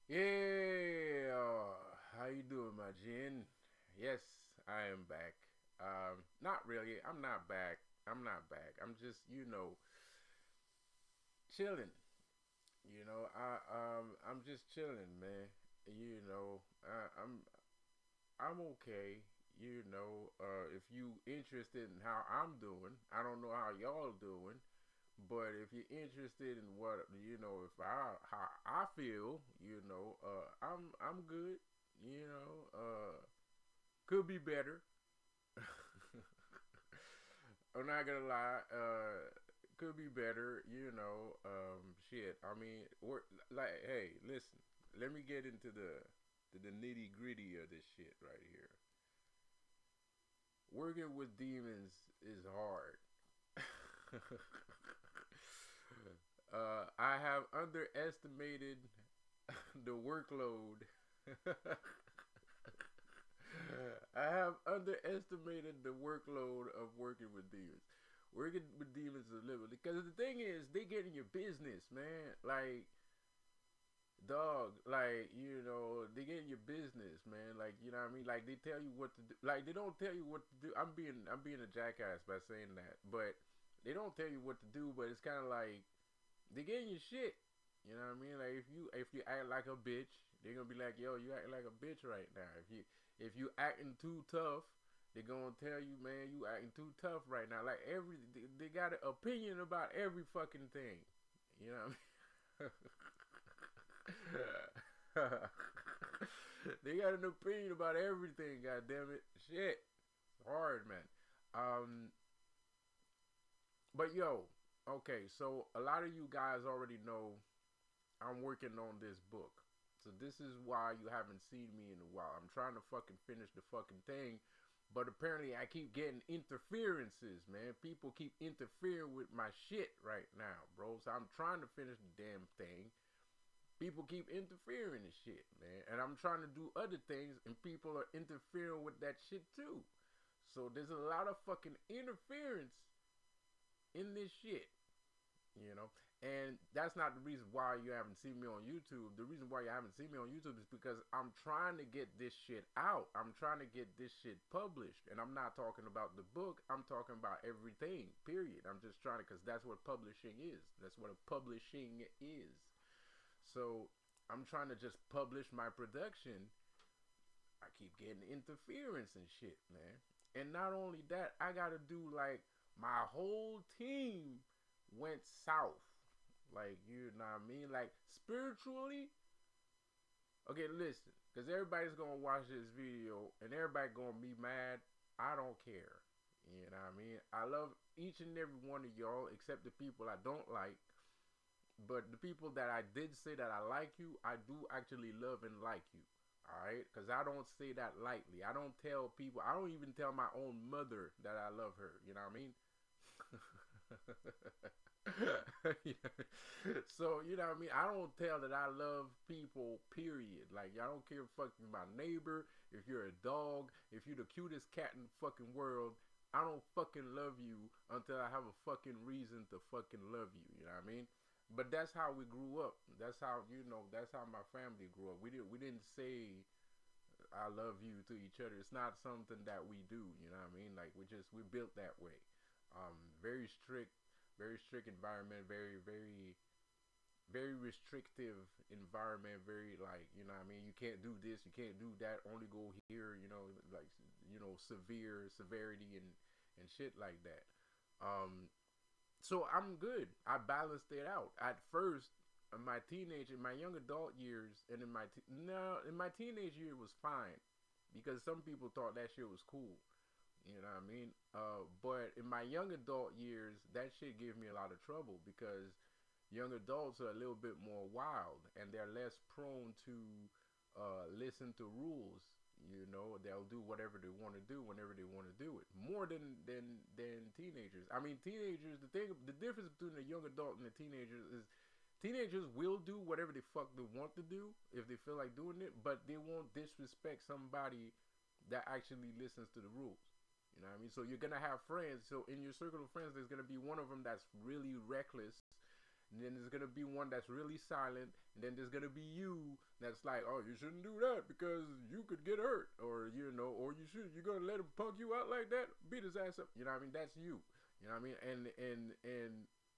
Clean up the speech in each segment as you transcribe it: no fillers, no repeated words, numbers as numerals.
Yeah, how you doing, my Jin? Yes, I am back. Not really. I'm not back. I'm not back. I'm just, chilling. I'm just chilling, man. I'm okay. If you interested in how I'm doing, I don't know how y'all doing, but if you're interested in what if I how I feel, I'm good. Could be better. I'm not gonna lie. Could be better. Shit. I mean, like, hey, listen. Let me get into the nitty gritty of this shit right here. Working with demons is hard. I have underestimated the workload. I have underestimated the workload of working with demons. Working with demons is a little because the thing is, they get in your business, man. Like, dog, like, they get in your business, man. Like, you know what I mean? Like, they tell you what to do. Like, they don't tell you what to do. I'm being a jackass by saying that, but they don't tell you what to do. But it's kind of like they get in your shit. You know what I mean? Like, if you act like a bitch, they're gonna be like, yo, you acting like a bitch right now. If you acting too tough, they're gonna tell you, man, you acting too tough right now. Like, they got an opinion about every fucking thing. You know what I mean? They got an opinion about everything. God damn it, shit, it's hard, man. Um, but yo, okay, so a lot of you guys already know I'm working on this book. So this is why you haven't seen me in a while. I'm trying to fucking finish the fucking thing, but apparently I keep getting interferences, man. People keep interfering with my shit right now, bro. So I'm trying to finish the damn thing. People keep interfering and shit, man. And I'm trying to do other things, and people are interfering with that shit too. So there's a lot of fucking interference in this shit, you know. And that's not the reason why you haven't seen me on YouTube. The reason why you haven't seen me on YouTube is because I'm trying to get this shit out. I'm trying to get this shit published. And I'm not talking about the book. I'm talking about everything, period. I'm just trying to, because that's what publishing is. That's what a publishing is. So I'm trying to just publish my production. I keep getting interference and shit, man. And not only that, I gotta do like my whole team went south. Like, you know what I mean? Like, spiritually. Okay, listen, because everybody's gonna watch this video and everybody gonna be mad. I don't care. You know what I mean? I love each and every one of y'all except the people I don't like. But the people that I did say that I like you, I do actually love and like you. Alright? Because I don't say that lightly. I don't tell people, I don't even tell my own mother that I love her. You know what I mean? So, you know what I mean? I don't tell that I love people, period. Like, I don't care if fucking my neighbor, if you're a dog, if you're the cutest cat in the fucking world. I don't fucking love you until I have a fucking reason to fucking love you. You know what I mean? But that's how we grew up. That's how, that's how my family grew up. We didn't say I love you to each other. It's not something that we do, you know what I mean? Like, we built that way. Very strict, very strict environment, very restrictive environment, very, like, you know what I mean, you can't do this, you can't do that, only go here, like, severe severity and shit like that. So I'm good. I balanced it out. At first, in my young adult years, and in my teenage year, it was fine because some people thought that shit was cool. You know what I mean? But in my young adult years, that shit gave me a lot of trouble because young adults are a little bit more wild and they're less prone to listen to rules. They'll do whatever they want to do whenever they want to do it. More than teenagers. I mean, teenagers. The difference between a young adult and a teenager is teenagers will do whatever the fuck they want to do if they feel like doing it, but they won't disrespect somebody that actually listens to the rules. You know what I mean? So you're gonna have friends. So in your circle of friends, there's gonna be one of them that's really reckless, And then there's gonna be one that's really silent, and then there's gonna be you that's like, oh, you shouldn't do that because you could get hurt, or or you're gonna let him punk you out like that, beat his ass up. You know what I mean? That's you. You know what I mean?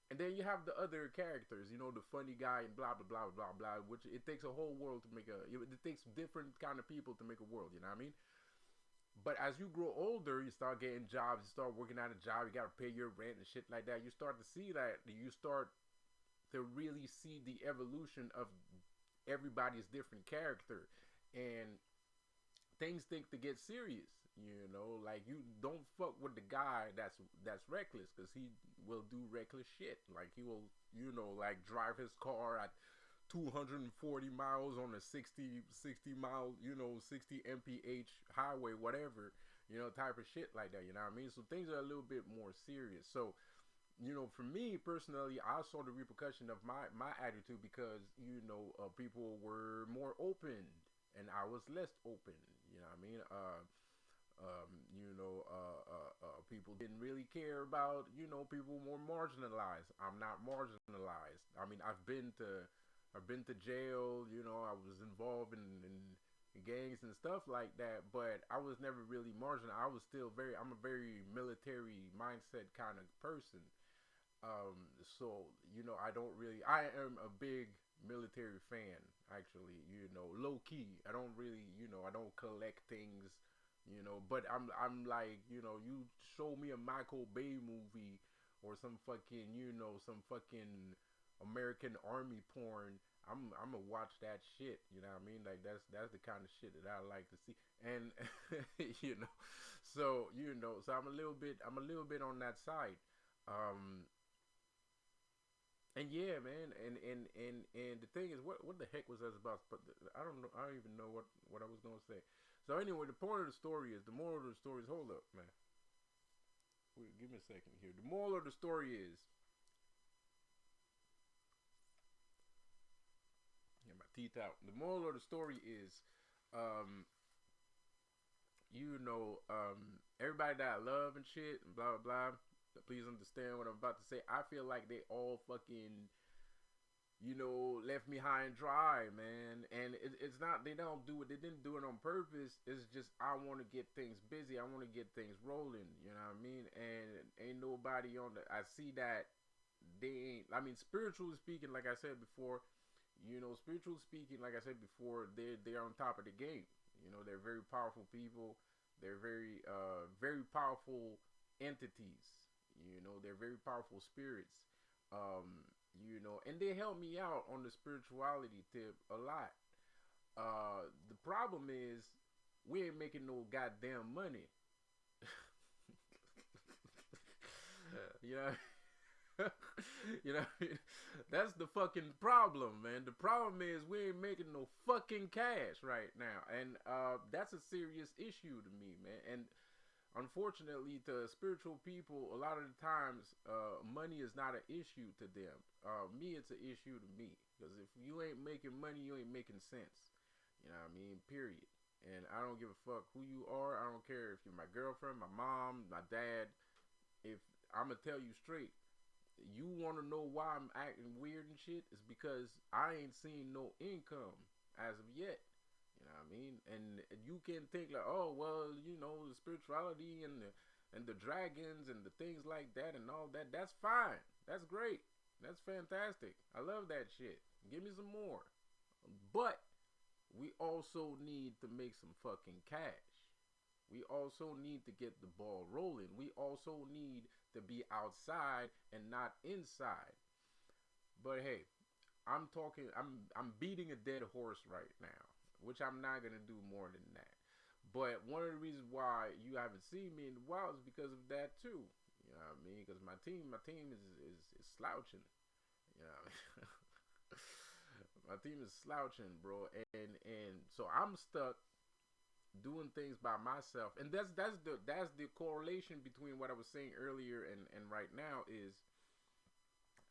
And then you have the other characters, the funny guy and blah blah blah blah blah. Which it takes a whole world to make it takes different kind of people to make a world. You know what I mean? But as you grow older, you start getting jobs, you start working at a job, you gotta pay your rent and shit like that. You start to see that, you start to really see the evolution of everybody's different character, and things think to get serious. Like, you don't fuck with the guy that's reckless, because he will do reckless shit. Like, he will, like, drive his car at 240 miles on a 60 mile, 60 mph highway, whatever, type of shit like that. You know what I mean? So things are a little bit more serious. So, for me personally, I saw the repercussion of my attitude, because, people were more open and I was less open. You know what I mean? People didn't really care about, people more marginalized. I'm not marginalized. I mean, I've been to jail. I was involved in gangs and stuff like that, but I was never really marginal. I'm a very military mindset kind of person. So, I am a big military fan, actually, low key. I don't really, I don't collect things, but I'm like, you show me a Michael Bay movie or some fucking, some fucking American Army porn. I'm gonna watch that shit. You know what I mean? Like, that's the kind of shit that I like to see. And so so I'm a little bit on that side. And yeah, man, and the thing is, what the heck was that about? But I don't know. I don't even know what I was gonna say. So anyway, the point of the story is, the moral of the story is, hold up, man. Wait, give me a second here. The moral of the story is, get my teeth out. The moral of the story is, everybody that I love and shit and blah blah blah. Please understand what I'm about to say. I feel like they all fucking, left me high and dry, man. And it's not, they didn't do it on purpose. It's just, I want to get things busy. I want to get things rolling. You know what I mean? And ain't nobody I see that they ain't, I mean, spiritually speaking, like I said before, they're on top of the game. They're very powerful people. They're very, very powerful entities. They're very powerful spirits. And they help me out on the spirituality tip a lot. The problem is, we ain't making no goddamn money. That's the fucking problem, man. The problem is, we ain't making no fucking cash right now, and that's a serious issue to me, man. And unfortunately, to spiritual people, a lot of the times, money is not an issue to them. Me, it's an issue to me, because if you ain't making money, you ain't making sense. You know what I mean? Period. And I don't give a fuck who you are. I don't care if you're my girlfriend, my mom, my dad. If I'm gonna tell you straight, you want to know why I'm acting weird and shit, it's because I ain't seen no income as of yet. You know what I mean? And you can think like, oh, well, the spirituality and the dragons and the things like that and all that, that's fine. That's great. That's fantastic. I love that shit. Give me some more. But we also need to make some fucking cash. We also need to get the ball rolling. We also need to be outside and not inside. But hey, I'm beating a dead horse right now, which I'm not going to do more than that. But one of the reasons why you haven't seen me in a while is because of that too. You know what I mean? Because my team is slouching. You know what I mean? My team is slouching, bro. And so I'm stuck doing things by myself. And that's the correlation between what I was saying earlier and right now is,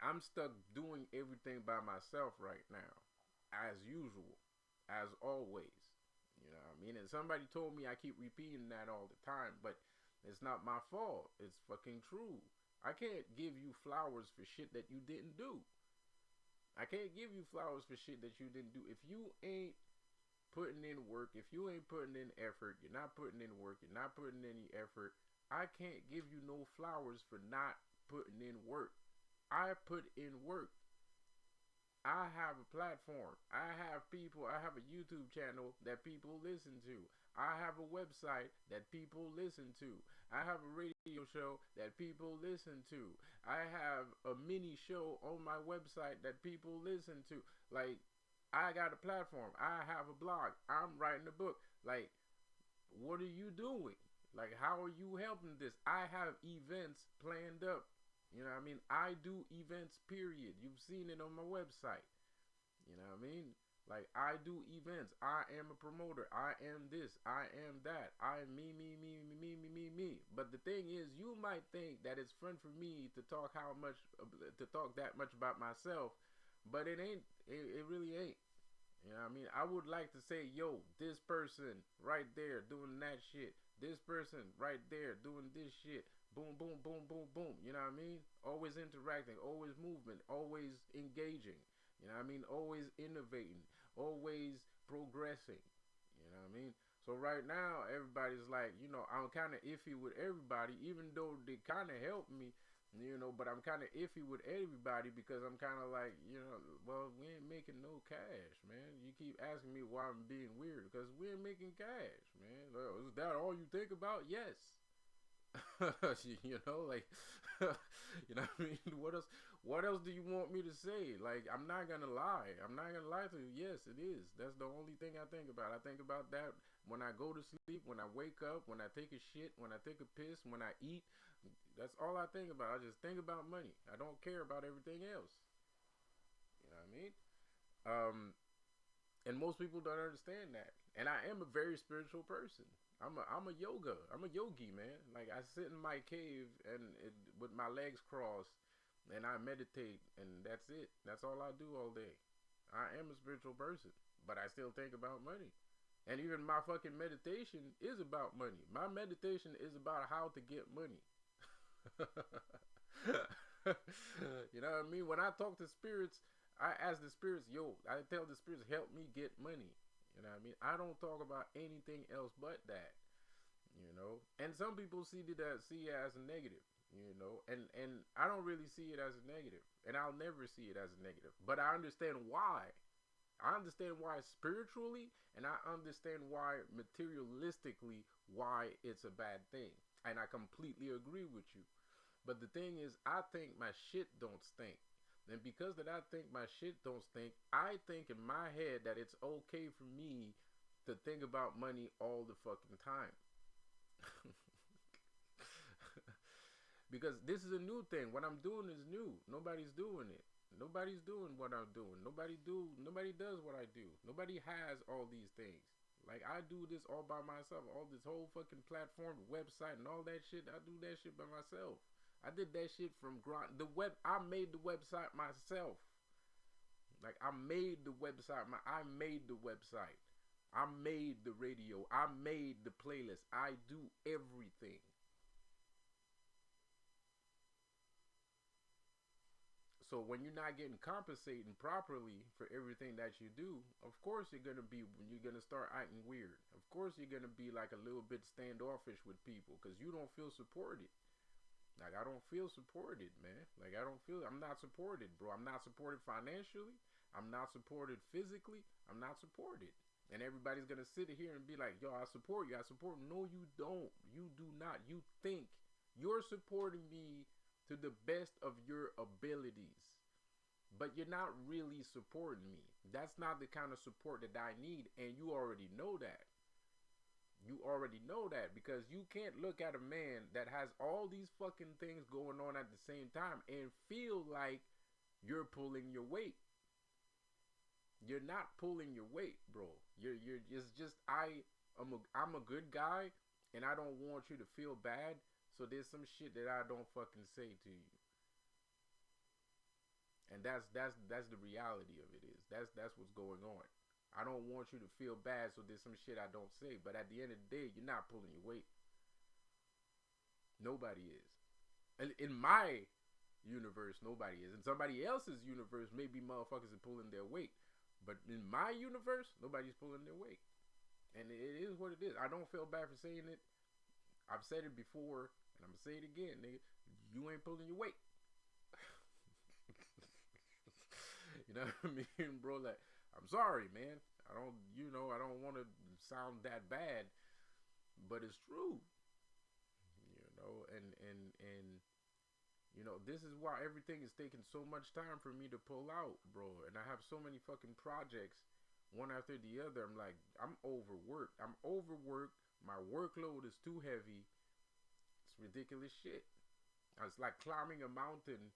I'm stuck doing everything by myself right now, as usual, as always. You know what I mean? And somebody told me, I keep repeating that all the time, but it's not my fault. It's fucking true. I can't give you flowers for shit that you didn't do. I can't give you flowers for shit that you didn't do. If you ain't putting in work, if you ain't putting in effort, you're not putting in work, you're not putting any effort, I can't give you no flowers for not putting in work. I put in work. I have a platform. I have people. I have a YouTube channel that people listen to. I have a website that people listen to. I have a radio show that people listen to. I have a mini show on my website that people listen to. Like, I got a platform. I have a blog. I'm writing a book. Like, what are you doing? Like, how are you helping this? I have events planned up. You know what I mean? I do events, period. You've seen it on my website. You know what I mean? Like, I do events. I am a promoter. I am this. I am that. I am me. But the thing is, you might think that it's fun for me to talk that much about myself, but it ain't. It really ain't. You know what I mean? I would like to say, yo, this person right there doing that shit. This person right there doing this shit. Boom, boom, boom, boom, boom. You know what I mean? Always interacting, always movement, always engaging. You know what I mean? Always innovating, always progressing. You know what I mean? So right now, everybody's like, you know, I'm kind of iffy with everybody, even though they kind of help me, you know, but I'm kind of iffy with everybody because I'm kind of like, you know, well, we ain't making no cash, man. You keep asking me why I'm being weird because we ain't making cash, man. Well, is that all you think about? Yes. You know, like, you know what I mean? What else do you want me to say? Like, I'm not gonna lie. I'm not gonna lie to you. Yes, it is. That's the only thing I think about. I think about that when I go to sleep, when I wake up, when I take a shit, when I take a piss, when I eat. That's all I think about. I just think about money. I don't care about everything else. You know what I mean? And most people don't understand that. And I am a very spiritual person. I'm a yogi, man. Like, I sit in my cave with my legs crossed and I meditate, and that's it. That's all I do all day. I am a spiritual person, but I still think about money. And even my fucking meditation is about money. My meditation is about how to get money. You know what I mean? When I talk to spirits, I ask the spirits, I tell the spirits, help me get money. You know what I mean? I don't talk about anything else but that. You know? And some people see it as a negative, you know? And I don't really see it as a negative. And I'll never see it as a negative. But I understand why. I understand why spiritually, and I understand why materialistically why it's a bad thing. And I completely agree with you. But the thing is, I think my shit don't stink. And because that I think my shit don't stink, I think in my head that it's okay for me to think about money all the fucking time. Because this is a new thing. What I'm doing is new. Nobody's doing it. Nobody's doing what I'm doing. Nobody does what I do. Nobody has all these things. Like, I do this all by myself. All this whole fucking platform, website, and all that shit. I do that shit by myself. I did that shit from I made the website myself. Like, I made the website. I made the website. I made the radio. I made the playlist. I do everything. So when you're not getting compensated properly for everything that you do, of course you're gonna start acting weird. Of course you're gonna be like a little bit standoffish with people because you don't feel supported. Like, I don't feel supported, man. Like, I'm not supported, bro. I'm not supported financially. I'm not supported physically. I'm not supported. And everybody's going to sit here and be like, yo, I support you. I support. No, you don't. You do not. You think you're supporting me to the best of your abilities. But you're not really supporting me. That's not the kind of support that I need. And you already know that. You already know that because you can't look at a man that has all these fucking things going on at the same time and feel like you're pulling your weight. You're not pulling your weight, bro. I'm a good guy and I don't want you to feel bad. So there's some shit that I don't fucking say to you. And that's the reality of it is. That's what's going on. I don't want you to feel bad, so there's some shit I don't say. But at the end of the day, you're not pulling your weight. Nobody is. And in my universe, nobody is. In somebody else's universe, maybe motherfuckers are pulling their weight. But in my universe, nobody's pulling their weight. And it is what it is. I don't feel bad for saying it. I've said it before, and I'm going to say it again, nigga. You ain't pulling your weight. You know what I mean, bro? Like, I'm sorry, man. I don't want to sound that bad, but it's true. And this is why everything is taking so much time for me to pull out, bro. And I have so many fucking projects, one after the other. I'm like, I'm overworked. My workload is too heavy. It's ridiculous shit. It's like climbing a mountain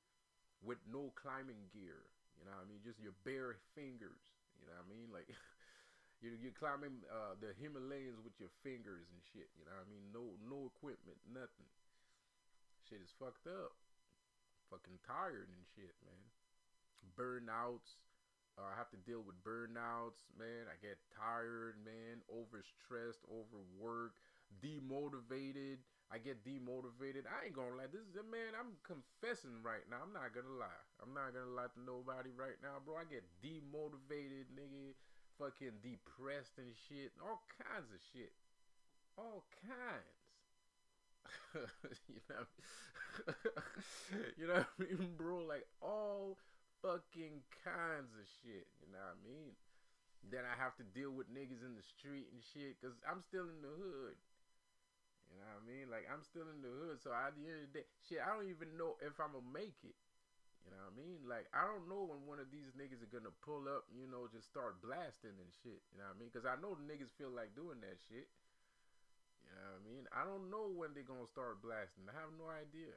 with no climbing gear. You know what I mean? Just your bare fingers. You know what I mean? Like, you're climbing the Himalayas with your fingers and shit. You know what I mean? No equipment, nothing. Shit is fucked up. Fucking tired and shit, man. Burnouts. I have to deal with burnouts, man. I get tired, man. Overstressed, overworked, demotivated. I get demotivated. I ain't gonna lie. Man, I'm confessing right now. I'm not gonna lie. I'm not gonna lie to nobody right now, bro. I get demotivated, nigga. Fucking depressed and shit. All kinds of shit. All kinds. You know what I mean, bro? Like, all fucking kinds of shit. You know what I mean? Then I have to deal with niggas in the street and shit, because I'm still in the hood. You know what I mean? Like, I'm still in the hood, so at the end of the day, shit, I don't even know if I'm gonna make it. You know what I mean? Like, I don't know when one of these niggas are gonna pull up, just start blasting and shit. You know what I mean? Because I know the niggas feel like doing that shit. You know what I mean? I don't know when they're gonna start blasting. I have no idea.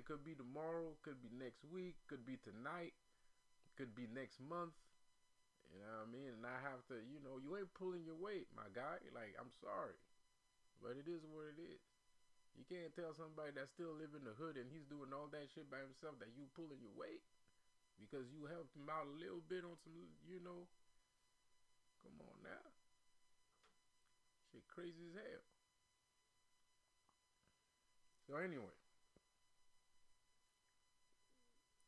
Could be tomorrow, could be next week, could be tonight, could be next month. You know what I mean? And I have to, you ain't pulling your weight, my guy. Like, I'm sorry, but it is what it is. You can't tell somebody that still live in the hood and he's doing all that shit by himself that you pulling your weight because you helped him out a little bit on some, Come on now. Shit crazy as hell. So anyway,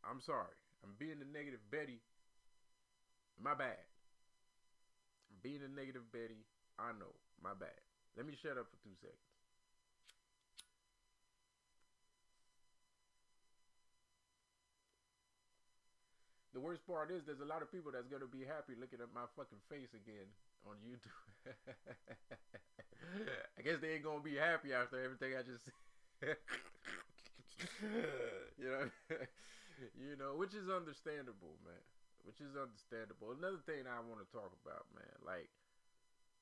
I'm sorry. I'm being the negative Betty. My bad. I'm being the negative Betty. I know. My bad. Let me shut up for 2 seconds. The worst part is there's a lot of people that's going to be happy looking at my fucking face again on YouTube. I guess they ain't going to be happy after everything I just said. Which is understandable, man. Which is understandable. Another thing I want to talk about, man. Like,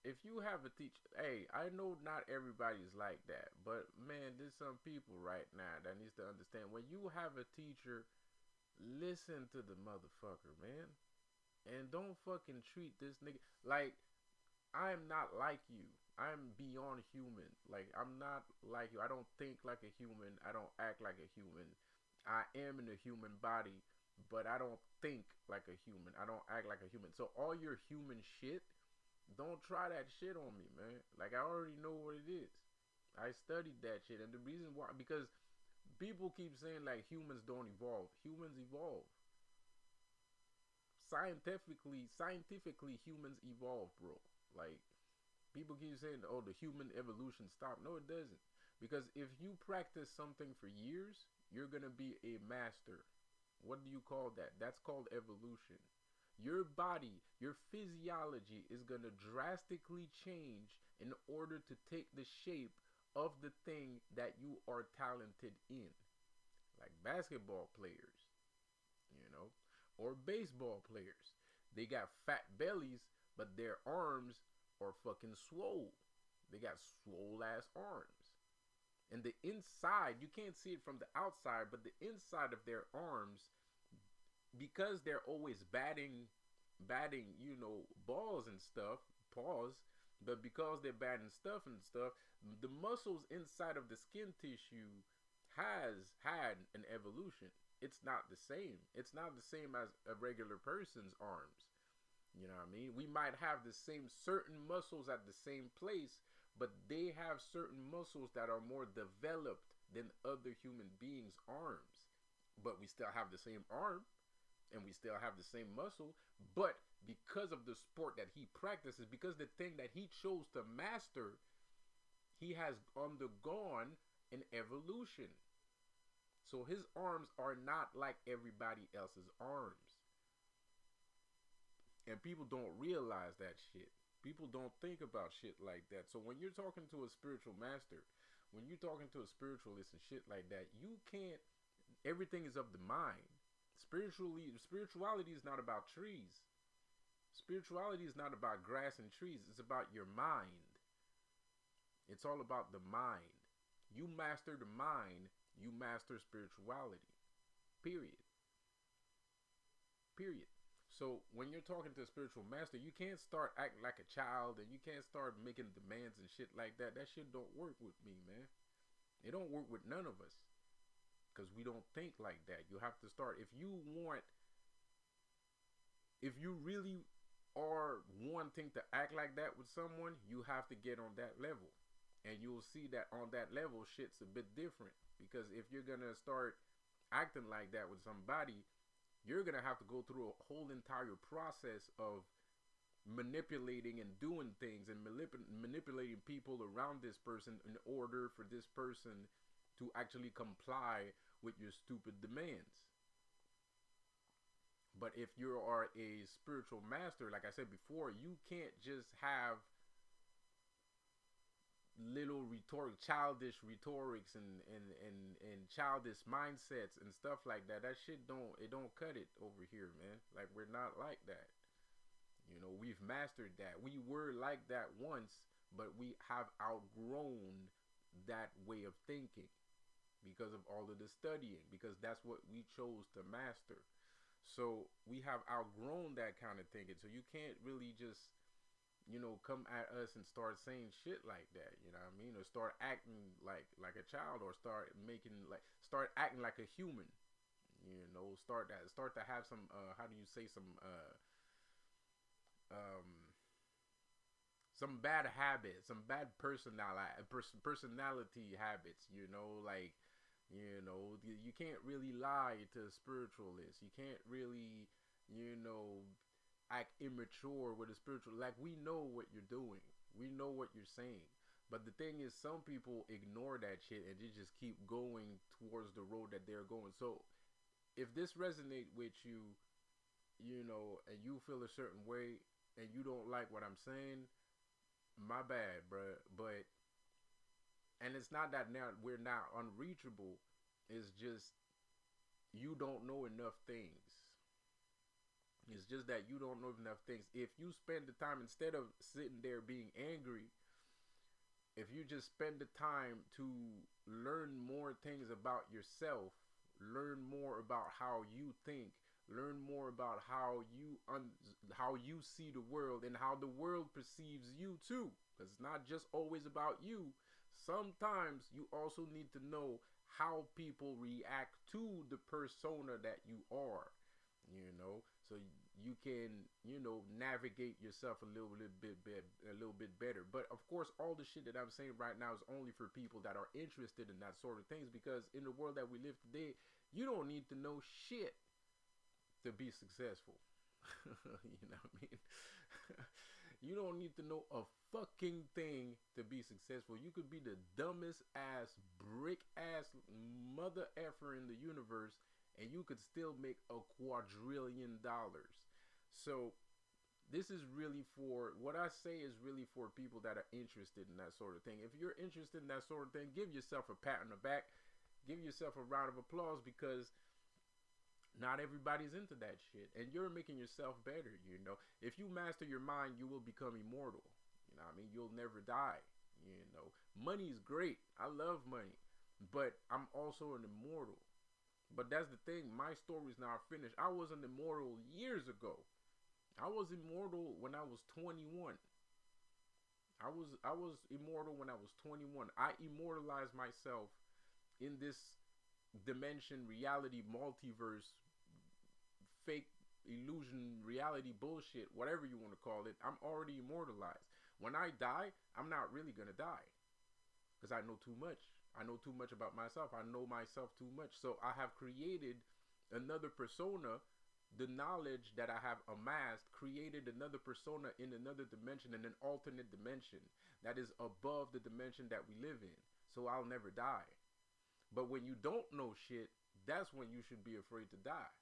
if you have a teacher, hey, I know not everybody's like that, but man, there's some people right now that needs to understand when you have a teacher, listen to the motherfucker, man, and don't fucking treat this nigga like I'm not like you. I'm beyond human. Like, I'm not like you. I don't think like a human. I don't act like a human. I am in a human body, but I don't think like a human. I don't act like a human. So all your human shit, don't try that shit on me, man. Like, I already know what it is. I studied that shit. And the reason why, because people keep saying like humans don't evolve. Humans evolve. Scientifically, humans evolve, bro. Like, people keep saying, oh, the human evolution stopped. No, it doesn't. Because if you practice something for years, you're going to be a master. What do you call that? That's called evolution. Your body, your physiology is going to drastically change in order to take the shape of the thing that you are talented in. Like basketball players, or baseball players. They got fat bellies, but their arms are fucking swole. They got swole ass arms. And the inside, you can't see it from the outside, but the inside of their arms, because they're always batting, balls and stuff, but because they're batting stuff and stuff, the muscles inside of the skin tissue has had an evolution. It's not the same. It's not the same as a regular person's arms. You know what I mean? We might have the same certain muscles at the same place, but they have certain muscles that are more developed than other human beings' arms. but we still have the same arm and we still have the same muscle. But because of the sport that he practices, because the thing that he chose to master, he has undergone an evolution. So his arms are not like everybody else's arms. And people don't realize that shit. People don't think about shit like that. So when you're talking to a spiritual master, when you're talking to a spiritualist and shit like that, you can't, everything is of the mind. Spirituality is not about trees. Spirituality is not about grass and trees. It's about your mind. It's all about the mind. You master the mind, you master spirituality. Period. Period. So when you're talking to a spiritual master, you can't start acting like a child and you can't start making demands and shit like that. That shit don't work with me, man. It don't work with none of us. Because we don't think like that. You have to start. If you really are wanting to act like that with someone, you have to get on that level. And you'll see that on that level, shit's a bit different. Because if you're going to start acting like that with somebody, you're going to have to go through a whole entire process of manipulating and doing things and manipulating people around this person in order for this person to actually comply with your stupid demands. But if you are a spiritual master, like I said before, you can't just have little childish rhetorics and childish mindsets and stuff like that. That shit don't cut it over here, man. Like, we're not like that. You know, we've mastered that. We were like that once, but we have outgrown that way of thinking because of all of the studying, because that's what we chose to master. So we have outgrown that kind of thinking. So you can't really just, you know, come at us and start saying shit like that, you know what I mean? Or start acting like a child, or start acting like a human, you know, start to have some, how do you say, some bad habits, some bad personality habits, you know, like, you know, you can't really lie to spiritualists. You can't really, you know, act immature with a spiritual. Like, we know what you're doing, we know what you're saying, but the thing is, some people ignore that shit and they just keep going towards the road that they're going. So if this resonates with you, you know, and you feel a certain way and you don't like what I'm saying, my bad, bruh. But, and it's not that now we're not unreachable, it's just you don't know enough things. It's just that you don't know enough things. If you spend the time, instead of sitting there being angry, if you just spend the time to learn more things about yourself, learn more about how you think, learn more about how you see the world and how the world perceives you too. Because it's not just always about you. Sometimes you also need to know how people react to the persona that you are. You know, so you can, you know, navigate yourself a little bit better. But of course, all the shit that I'm saying right now is only for people that are interested in that sort of things, because in the world that we live today, you don't need to know shit to be successful. You know what I mean? You don't need to know a fucking thing to be successful. You could be the dumbest ass, brick ass mother effer in the universe, and you could still make $1 quadrillion. So this is really for, what I say is really for people that are interested in that sort of thing. If you're interested in that sort of thing, give yourself a pat on the back. Give yourself a round of applause, because not everybody's into that shit. And you're making yourself better, you know. If you master your mind, you will become immortal. You know what I mean? You'll never die, you know. Money is great. I love money. But I'm also an immortal. But that's the thing. My story's not finished. I was an immortal years ago. I was immortal when I was 21. I was immortal when I was 21. I immortalized myself in this dimension, reality, multiverse, fake illusion, reality bullshit, whatever you want to call it. I'm already immortalized. When I die, I'm not really gonna die, because I know too much. I know too much about myself. I know myself too much. So I have created another persona. The knowledge that I have amassed created another persona in another dimension, in an alternate dimension that is above the dimension that we live in. So I'll never die. But when you don't know shit, that's when you should be afraid to die.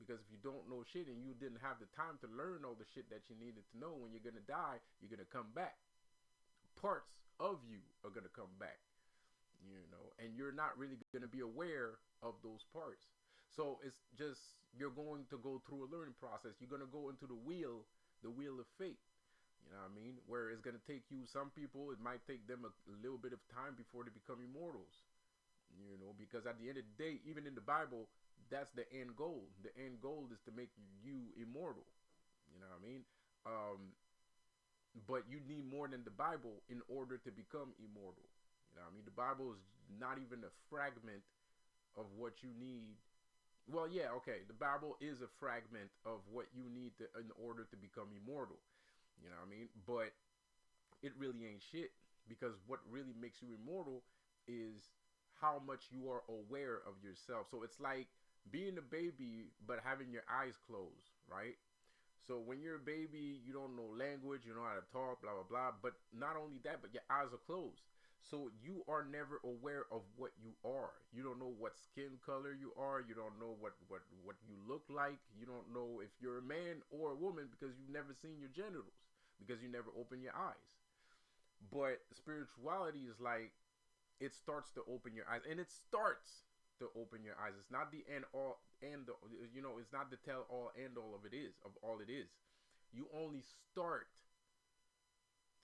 Because if you don't know shit and you didn't have the time to learn all the shit that you needed to know, when you're going to die, you're going to come back. Parts of you are going to come back, and you're not really going to be aware of those parts. So it's just, you're going to go through a learning process. You're going to go into the wheel of fate. You know what I mean? Where it's going to take you, some people, it might take them a little bit of time before they become immortals. Because at the end of the day, even in the Bible, that's the end goal. The end goal is to make you immortal. You know what I mean? But you need more than the Bible in order to become immortal. You know what I mean? The Bible is not even a fragment of what you need. Well, yeah, okay. The Bible is a fragment of what you need in order to become immortal. You know what I mean? But it really ain't shit, because what really makes you immortal is how much you are aware of yourself. So it's like being a baby but having your eyes closed, right? So when you're a baby, you don't know language, you know how to talk, blah, blah, blah. But not only that, but your eyes are closed. So you are never aware of what you are. You don't know what skin color you are. You don't know what you look like. You don't know if you're a man or a woman, because you've never seen your genitals, because you never open your eyes. But spirituality is like, it starts to open your eyes, and it starts to open your eyes. It's not the end all, and it's not the tell all end all of all it is. You only start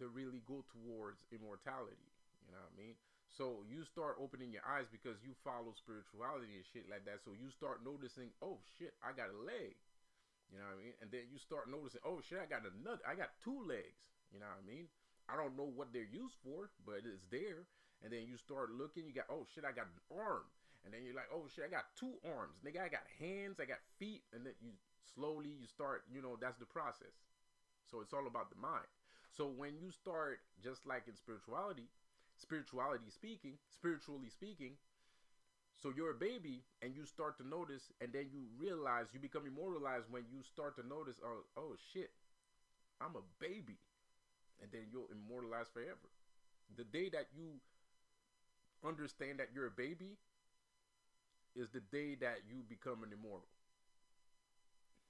to really go towards immortality. You know what I mean? So you start opening your eyes because you follow spirituality and shit like that. So you start noticing, oh shit, I got a leg. You know what I mean? And then you start noticing, oh shit, I got 2 legs. You know what I mean? I don't know what they're used for, but it's there. And then you start looking, you got, oh shit, I got an arm. And then you're like, oh shit, I got 2 arms. Nigga, I got hands, I got feet. And then you start, that's the process. So it's all about the mind. So when you start, just like in spiritually speaking, so you're a baby and you start to notice, and then you realize, you become immortalized when you start to notice, oh shit, I'm a baby. And then you'll immortalize forever. The day that you understand that you're a baby is the day that you become an immortal.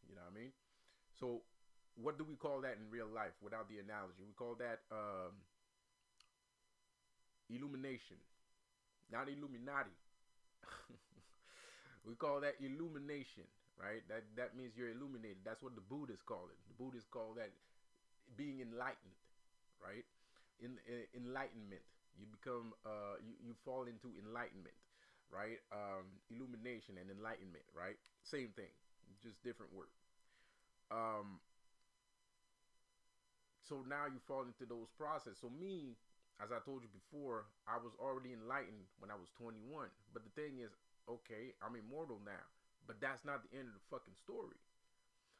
You know what I mean? So what do we call that in real life without the analogy? We call that illumination, not Illuminati. We call that illumination, right? That means you're illuminated. That's what the Buddhists call it. The Buddhists call that being enlightened, right? Enlightenment. You become you fall into enlightenment, right? Illumination and enlightenment, right? Same thing, just different word. So now you fall into those processes. So me, as I told you before, I was already enlightened when I was 21. But the thing is, okay, I'm immortal now, but that's not the end of the fucking story.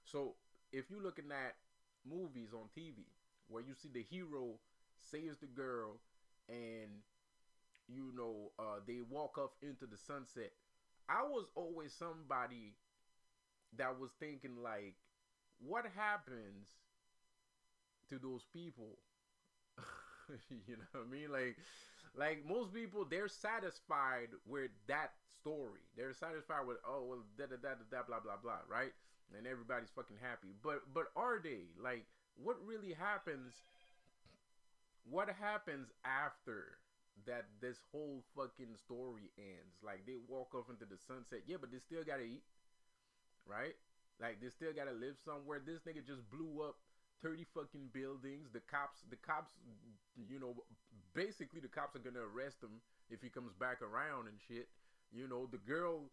So if you're looking at movies on TV where you see the hero saves the girl, and they walk off into the sunset, I was always somebody that was thinking, like, what happens to those people? You know what I mean? Like most people, they're satisfied with that story. They're satisfied with, oh well, da da da da blah blah blah, right? And everybody's fucking happy. But are they? Like, what really happens? What happens after that this whole fucking story ends? Like, they walk off into the sunset. Yeah, but they still gotta eat, right? Like, they still gotta live somewhere. This nigga just blew up 30 fucking buildings. The cops, basically the cops are gonna arrest him if he comes back around and shit. The girl,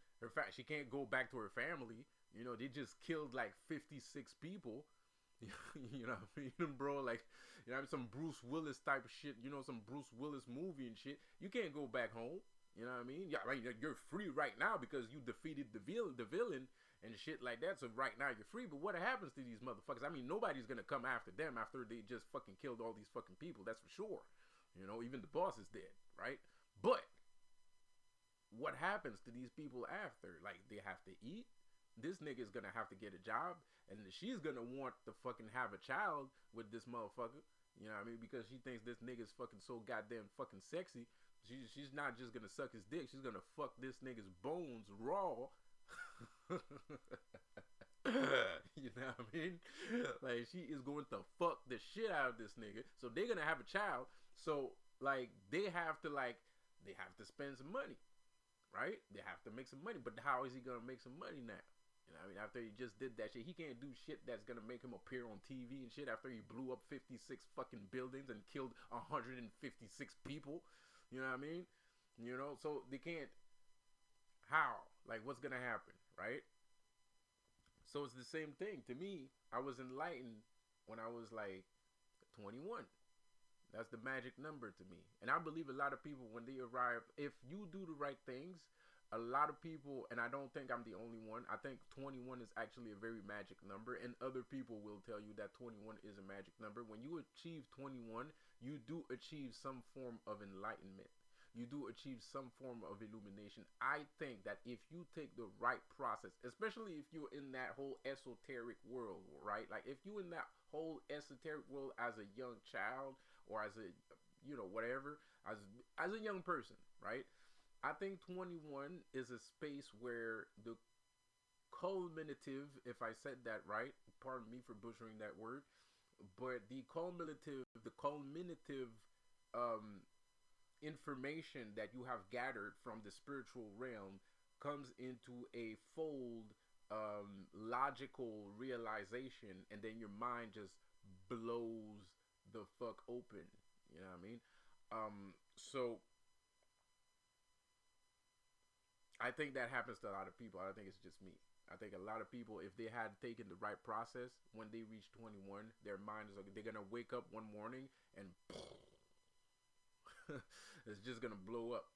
she can't go back to her family. They just killed like 56 people. You know what I mean, bro? Like, some Bruce Willis type of shit. Some Bruce Willis movie and shit. You can't go back home. You know what I mean? Yeah, right. You're free right now because you defeated the villain and shit like that. So right now you're free. But what happens to these motherfuckers? I mean, nobody's gonna come after them after they just fucking killed all these fucking people. That's for sure. Even the boss is dead, right? But what happens to these people after? Like, they have to eat. This nigga's gonna have to get a job, and she's gonna want to fucking have a child with this motherfucker. You know what I mean? Because she thinks this nigga's fucking so goddamn fucking sexy. She's not just gonna suck his dick. She's gonna fuck this nigga's bones raw. You know what I mean? Like, she is going to fuck the shit out of this nigga. So they're gonna have a child. So like, they have to spend some money, right? They have to make some money. But how is he gonna make some money now? You know what I mean? After he just did that shit, he can't do shit that's gonna make him appear on TV and shit. After he blew up 56 fucking buildings and killed 156 people. You know what I mean? You know, so they can't. How? Like, what's gonna happen, right? So it's the same thing. To me, I was enlightened when I was like 21. That's the magic number to me. And I believe a lot of people, when they arrive, if you do the right things, a lot of people, and I don't think I'm the only one, I think 21 is actually a very magic number, and other people will tell you that 21 is a magic number. When you achieve 21, you do achieve some form of enlightenment. You do achieve some form of illumination. I think that if you take the right process, especially if you're in that whole esoteric world, right? Like, if you're in that whole esoteric world as a young child, or as a, you know, whatever, as a young person, right? I think 21 is a space where the culminative, if I said that right, pardon me for butchering that word, but the culminative information that you have gathered from the spiritual realm comes into a fold, logical realization, and then your mind just blows the fuck open. You know what I mean? So I think that happens to a lot of people. I don't think it's just me. I think a lot of people, if they had taken the right process, when they reach 21, their minds are, they're gonna wake up one morning and it's just gonna blow up.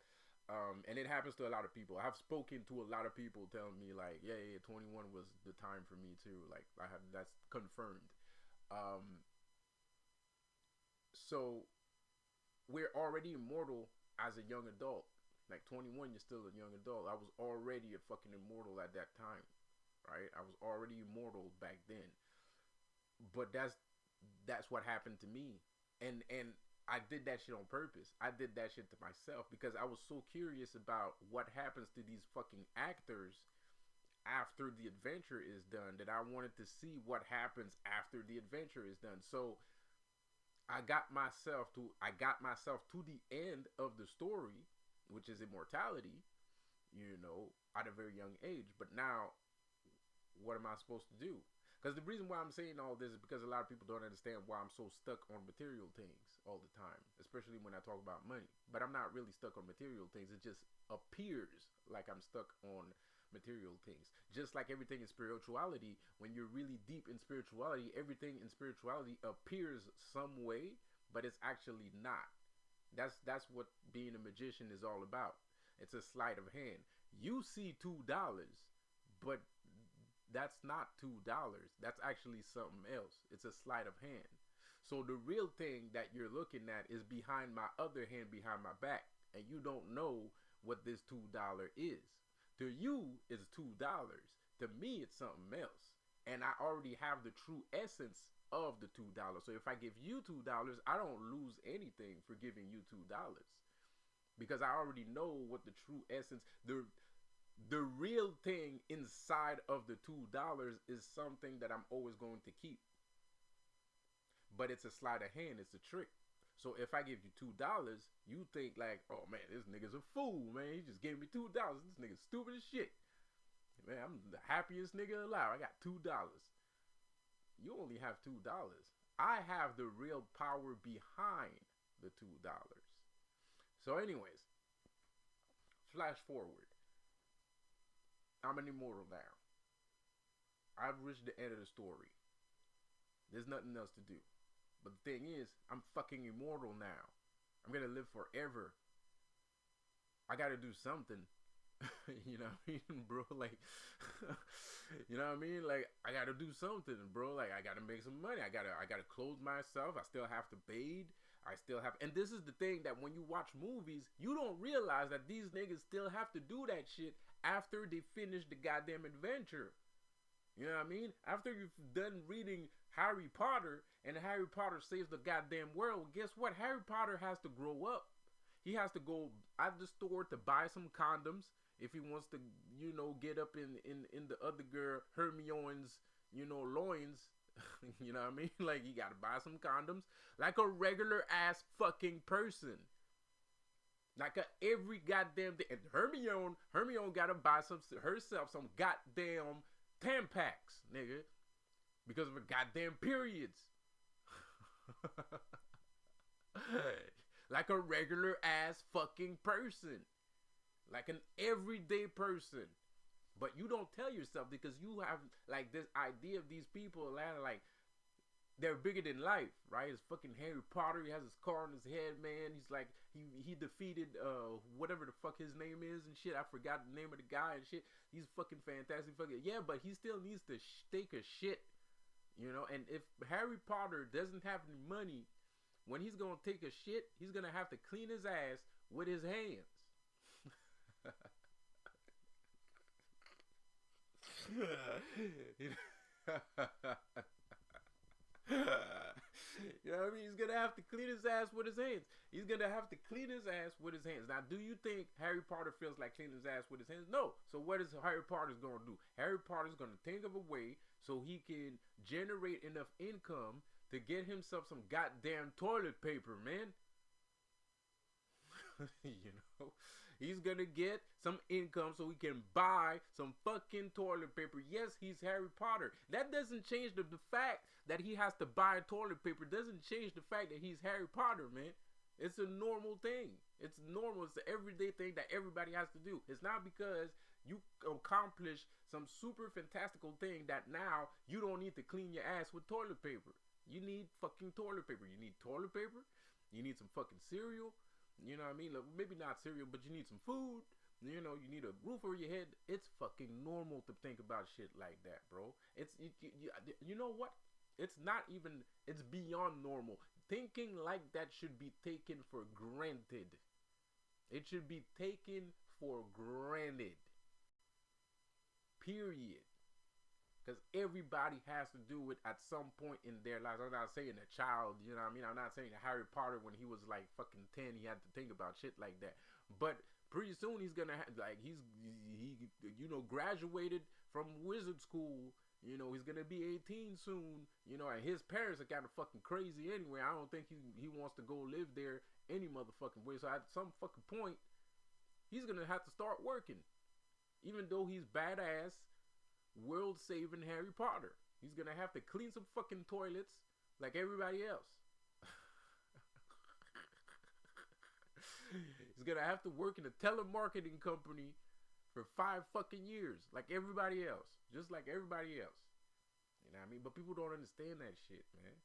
And it happens to a lot of people. I've spoken to a lot of people telling me like, yeah, 21 was the time for me too. Like, that's confirmed. So we're already immortal as a young adult. Like, 21, you're still a young adult. I was already a fucking immortal at that time, right? I was already immortal back then. But that's what happened to me. And I did that shit on purpose. I did that shit to myself because I was so curious about what happens to these fucking actors after the adventure is done, that I wanted to see what happens after the adventure is done. So I got myself to the end of the story, which is immortality, you know, at a very young age. But now, what am I supposed to do? Because the reason why I'm saying all this is because a lot of people don't understand why I'm so stuck on material things all the time, especially when I talk about money. But I'm not really stuck on material things. It just appears like I'm stuck on material things. Just like everything in spirituality, when you're really deep in spirituality, everything in spirituality appears some way, but it's actually not. That's what being a magician is all about. It's a sleight of hand. You see $2, but that's not $2. That's actually something else. It's a sleight of hand. So the real thing that you're looking at is behind my other hand, behind my back, and you don't know what this $2 is. To you, it's $2. To me, it's something else. And I already have the true essence of the $2. So if I give you $2, I don't lose anything for giving you $2, because I already know what the true essence, the real thing inside of the $2 is something that I'm always going to keep. But it's a sleight of hand. It's a trick. So if I give you $2, you think like, oh man, this nigga's a fool, man. He just gave me $2. This nigga's stupid as shit. Man, I'm the happiest nigga alive. I got $2. You only have $2. I have the real power behind the $2. So anyways, flash forward. I'm an immortal now. I've reached the end of the story. There's nothing else to do. But the thing is, I'm fucking immortal now. I'm gonna live forever. I gotta do something. You know what I mean, bro? Like, you know what I mean? Like, I gotta do something, bro. Like, I gotta make some money. I gotta clothe myself. I still have to bathe. I still have, and this is the thing that when you watch movies, you don't realize that these niggas still have to do that shit after they finish the goddamn adventure. You know what I mean? After you've done reading Harry Potter and Harry Potter saves the goddamn world, guess what? Harry Potter has to grow up. He has to go at the store to buy some condoms if he wants to, you know, get up in the other girl Hermione's, you know, loins. You know what I mean? Like, you gotta buy some condoms like a regular ass fucking person. Like every goddamn thing. And Hermione gotta buy herself some goddamn Tampax, nigga, because of her goddamn periods. Like a regular ass fucking person. Like an everyday person. But you don't tell yourself because you have like this idea of these people like they're bigger than life, right? It's fucking Harry Potter. He has his car on his head, man. He's like he defeated whatever the fuck his name is and shit. I forgot the name of the guy and shit. He's fucking fantastic. Fucking yeah, but he still needs to take a shit, you know. And if Harry Potter doesn't have any money, when he's gonna take a shit, he's gonna have to clean his ass with his hands. You know what I mean? He's gonna have to clean his ass with his hands. He's gonna have to clean his ass with his hands. Now, do you think Harry Potter feels like cleaning his ass with his hands? No. So what is Harry Potter's gonna do? Harry Potter's gonna think of a way so he can generate enough income to get himself some goddamn toilet paper, man. You know, he's gonna get some income so he can buy some fucking toilet paper. Yes, he's Harry Potter. That doesn't change the fact that he has to buy toilet paper. Doesn't change the fact that he's Harry Potter, man. It's a normal thing. It's normal. It's an everyday thing that everybody has to do. It's not because you accomplish some super fantastical thing that now you don't need to clean your ass with toilet paper. You need fucking toilet paper. You need toilet paper. You need some fucking cereal. You know what I mean? Like, maybe not cereal, but you need some food. You know, you need a roof over your head. It's fucking normal to think about shit like that, bro. You know what? It's not even, it's beyond normal. Thinking like that should be taken for granted. It should be taken for granted. Period. Because everybody has to do it at some point in their lives. I'm not saying a child, you know what I mean? I'm not saying that Harry Potter, when he was like fucking 10, he had to think about shit like that. But pretty soon he's gonna have, like, he you know, graduated from wizard school. You know, he's gonna be 18 soon. You know, and his parents are kind of fucking crazy anyway. I don't think he wants to go live there any motherfucking way. So at some fucking point, he's gonna have to start working. Even though he's badass, world-saving Harry Potter, he's gonna have to clean some fucking toilets like everybody else. He's gonna have to work in a telemarketing company for 5 fucking years like everybody else, just like everybody else. You know what I mean? But people don't understand that shit, man.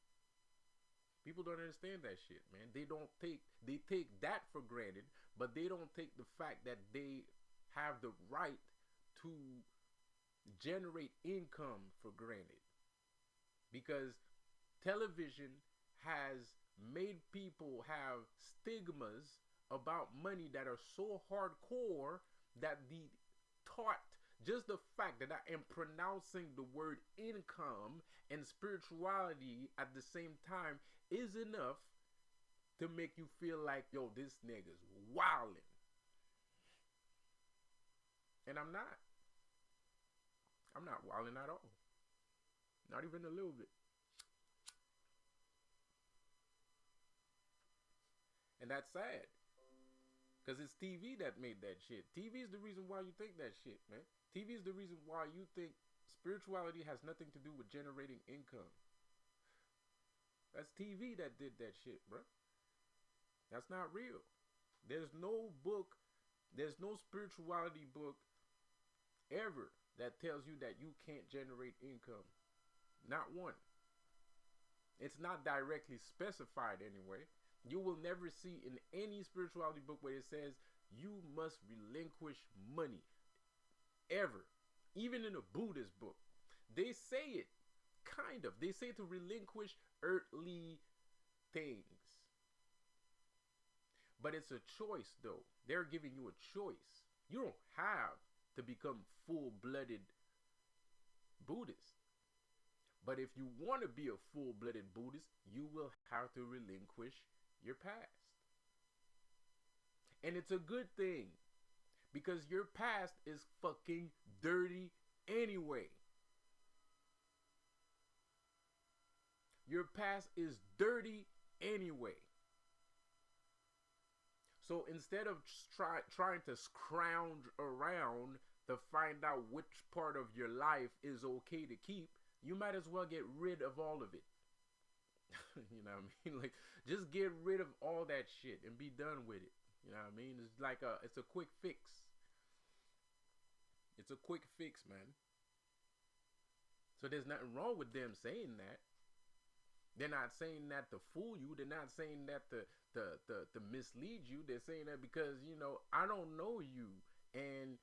People don't understand that shit, man. They take that for granted, but they don't take the fact that they have the right to generate income for granted, because television has made people have stigmas about money that are so hardcore that the thought, just the fact that I am pronouncing the word income and spirituality at the same time is enough to make you feel like, yo, this nigga's wildin'. And I'm not wilding at all. Not even a little bit. And that's sad. Because it's TV that made that shit. TV is the reason why you think that shit, man. TV is the reason why you think spirituality has nothing to do with generating income. That's TV that did that shit, bro. That's not real. There's no book, there's no spirituality book ever that tells you that you can't generate income. Not one. It's not directly specified anyway. You will never see in any spirituality book where it says you must relinquish money. Ever. Even in a Buddhist book. They say it. Kind of. They say to relinquish earthly things. But it's a choice, though. They're giving you a choice. You don't have to become full-blooded Buddhist. But if you want to be a full-blooded Buddhist, you will have to relinquish your past. And it's a good thing, because your past is fucking dirty anyway. Your past is dirty anyway. So instead of trying to scrounge around to find out which part of your life is okay to keep, you might as well get rid of all of it. You know what I mean? Like, just get rid of all that shit and be done with it. You know what I mean? It's like it's a quick fix. It's a quick fix, man. So there's nothing wrong with them saying that. They're not saying that to fool you. They're not saying that to mislead you. They're saying that because, you know, I don't know you, and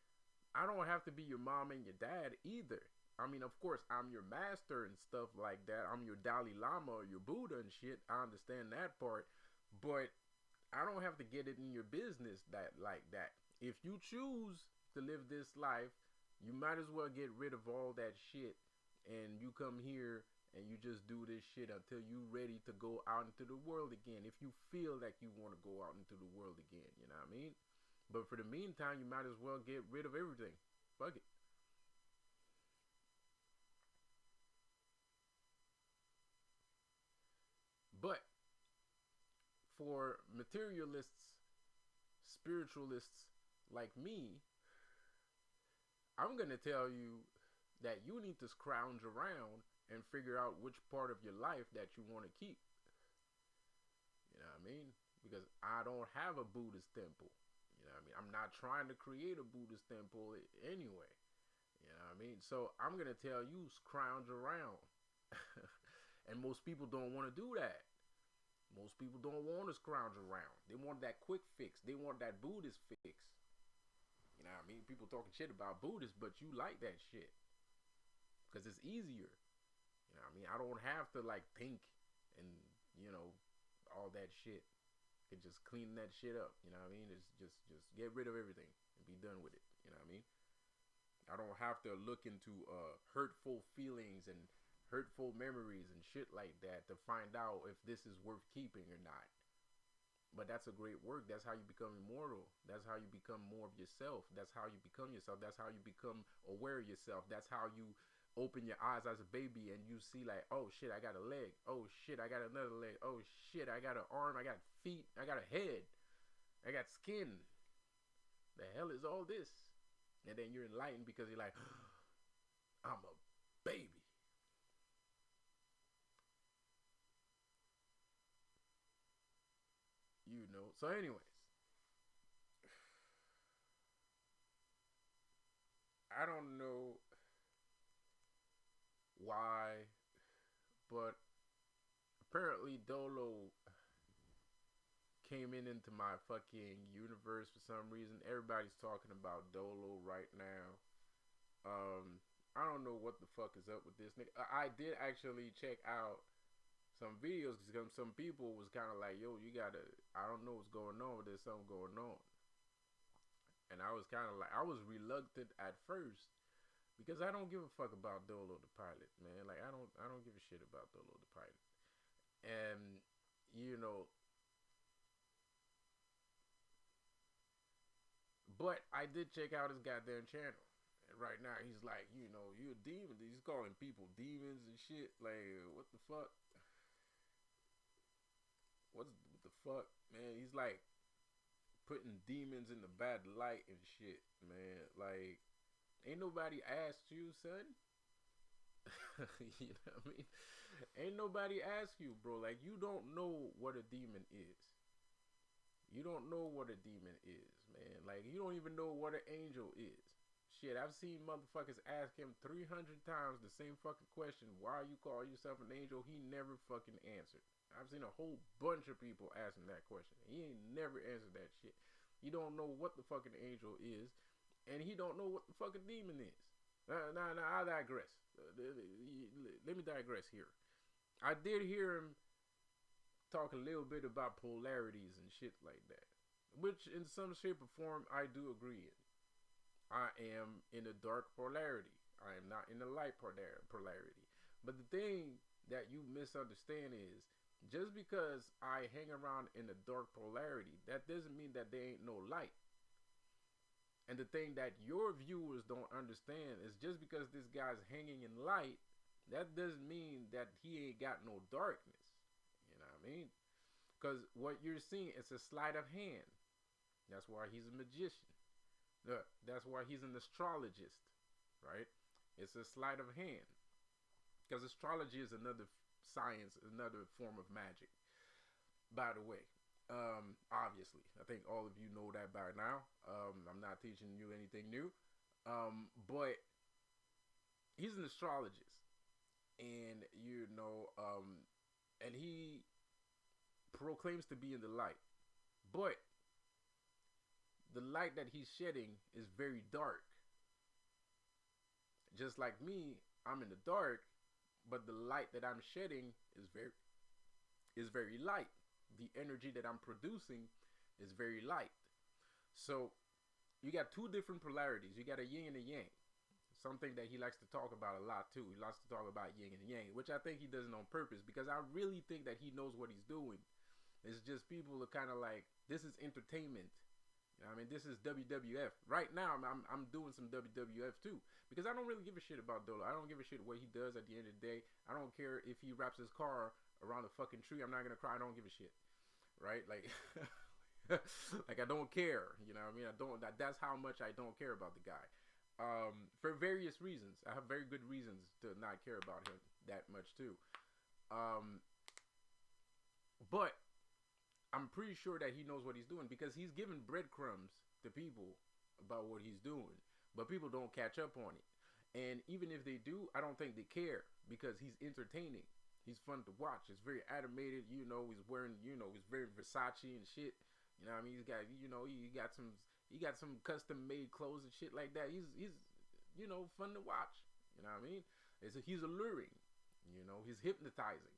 I don't have to be your mom and your dad either. I mean, of course, I'm your master and stuff like that. I'm your Dalai Lama or your Buddha and shit. I understand that part. But I don't have to get it in your business that like that. If you choose to live this life, you might as well get rid of all that shit, and you come here and you just do this shit until you ready to go out into the world again. If you feel like you want to go out into the world again, you know what I mean? But for the meantime, you might as well get rid of everything. Fuck it. But for materialists, spiritualists like me, I'm going to tell you that you need to scrounge around and figure out which part of your life that you want to keep. You know what I mean? Because I don't have a Buddhist temple. You know what I mean? I'm not trying to create a Buddhist temple anyway. You know what I mean? So I'm going to tell you, scrounge around. And most people don't want to do that. Most people don't want to scrounge around. They want that quick fix. They want that Buddhist fix. You know what I mean? People talking shit about Buddhists, but you like that shit. Because it's easier. You know what I mean? I don't have to like think and, you know, all that shit. I can just clean that shit up. You know what I mean? It's just get rid of everything and be done with it. You know what I mean? I don't have to look into hurtful feelings and hurtful memories and shit like that to find out if this is worth keeping or not. But that's a great work. That's how you become immortal. That's how you become more of yourself. That's how you become yourself. That's how you become aware of yourself. That's how you open your eyes as a baby and you see like, oh shit, I got a leg. Oh shit, I got another leg. Oh shit, I got an arm. I got feet. I got a head. I got skin. The hell is all this? And then you're enlightened because you're like, I'm a baby. You know. So anyways, I don't know why, but apparently Doelow came into my fucking universe for some reason. Everybody's talking about Doelow right now. I don't know what the fuck is up with this nigga. I did actually check out some videos because some people was kind of like, yo, you gotta, I don't know what's going on, but there's something going on. And I was kind of like, I was reluctant at first because I don't give a fuck about Doelow the pilot, man. Like, I don't give a shit about Doelow the pilot. And, you know, but I did check out his goddamn channel. And right now, he's like, you know, you're a demon. He's calling people demons and shit. Like, what the fuck? What the fuck, man? He's like putting demons in the bad light and shit, man. Like, ain't nobody asked you, son. You know what I mean? Ain't nobody asked you, bro. Like, you don't know what a demon is. You don't know what a demon is, man. Like, you don't even know what an angel is. Shit, I've seen motherfuckers ask him 300 times the same fucking question. Why you call yourself an angel? He never fucking answered. I've seen a whole bunch of people asking that question. He ain't never answered that shit. He don't know what the fucking angel is, and he don't know what the fucking demon is. Now, I digress. Let me digress here. I did hear him talk a little bit about polarities and shit like that. which in some shape or form I do agree in. I am in a dark polarity. I am not in the light polarity. But the thing that you misunderstand is just because I hang around in the dark polarity, that doesn't mean that there ain't no light. And the thing that your viewers don't understand is just because this guy's hanging in light, that doesn't mean that he ain't got no darkness. You know what I mean? Because what you're seeing is a sleight of hand. That's why he's a magician. That's why he's an astrologist, right? It's a sleight of hand. Because astrology is another science, another form of magic. By the way, obviously, I think all of you know that by now. I'm not teaching you anything new. But he's an astrologist. And, and he proclaims to be in the light. But the light that he's shedding is very dark. Just like me, I'm in the dark, but the light that I'm shedding is very light. The energy that I'm producing is very light. So you got two different polarities. You got a yin and a yang. Something that he likes to talk about a lot too. He likes to talk about yin and yang, which I think he does it on purpose because I really think that he knows what he's doing. It's just people are kind of like, this is entertainment. You know what I mean, this is WWF. Right now, I'm doing some WWF too because I don't really give a shit about Doelow. I don't give a shit what he does at the end of the day. I don't care if he wraps his car around a fucking tree. I'm not gonna cry. I don't give a shit, right? Like, like I don't care. You know what I mean? That's how much I don't care about the guy. For various reasons. I have very good reasons to not care about him that much too. But I'm pretty sure that he knows what he's doing because he's giving breadcrumbs to people about what he's doing, but people don't catch up on it. And even if they do, I don't think they care because he's entertaining. He's fun to watch. It's very animated. He's wearing, he's very Versace and shit. You know what I mean? He's got, he got some custom made clothes and shit like that. He's fun to watch. You know what I mean? He's alluring. He's hypnotizing.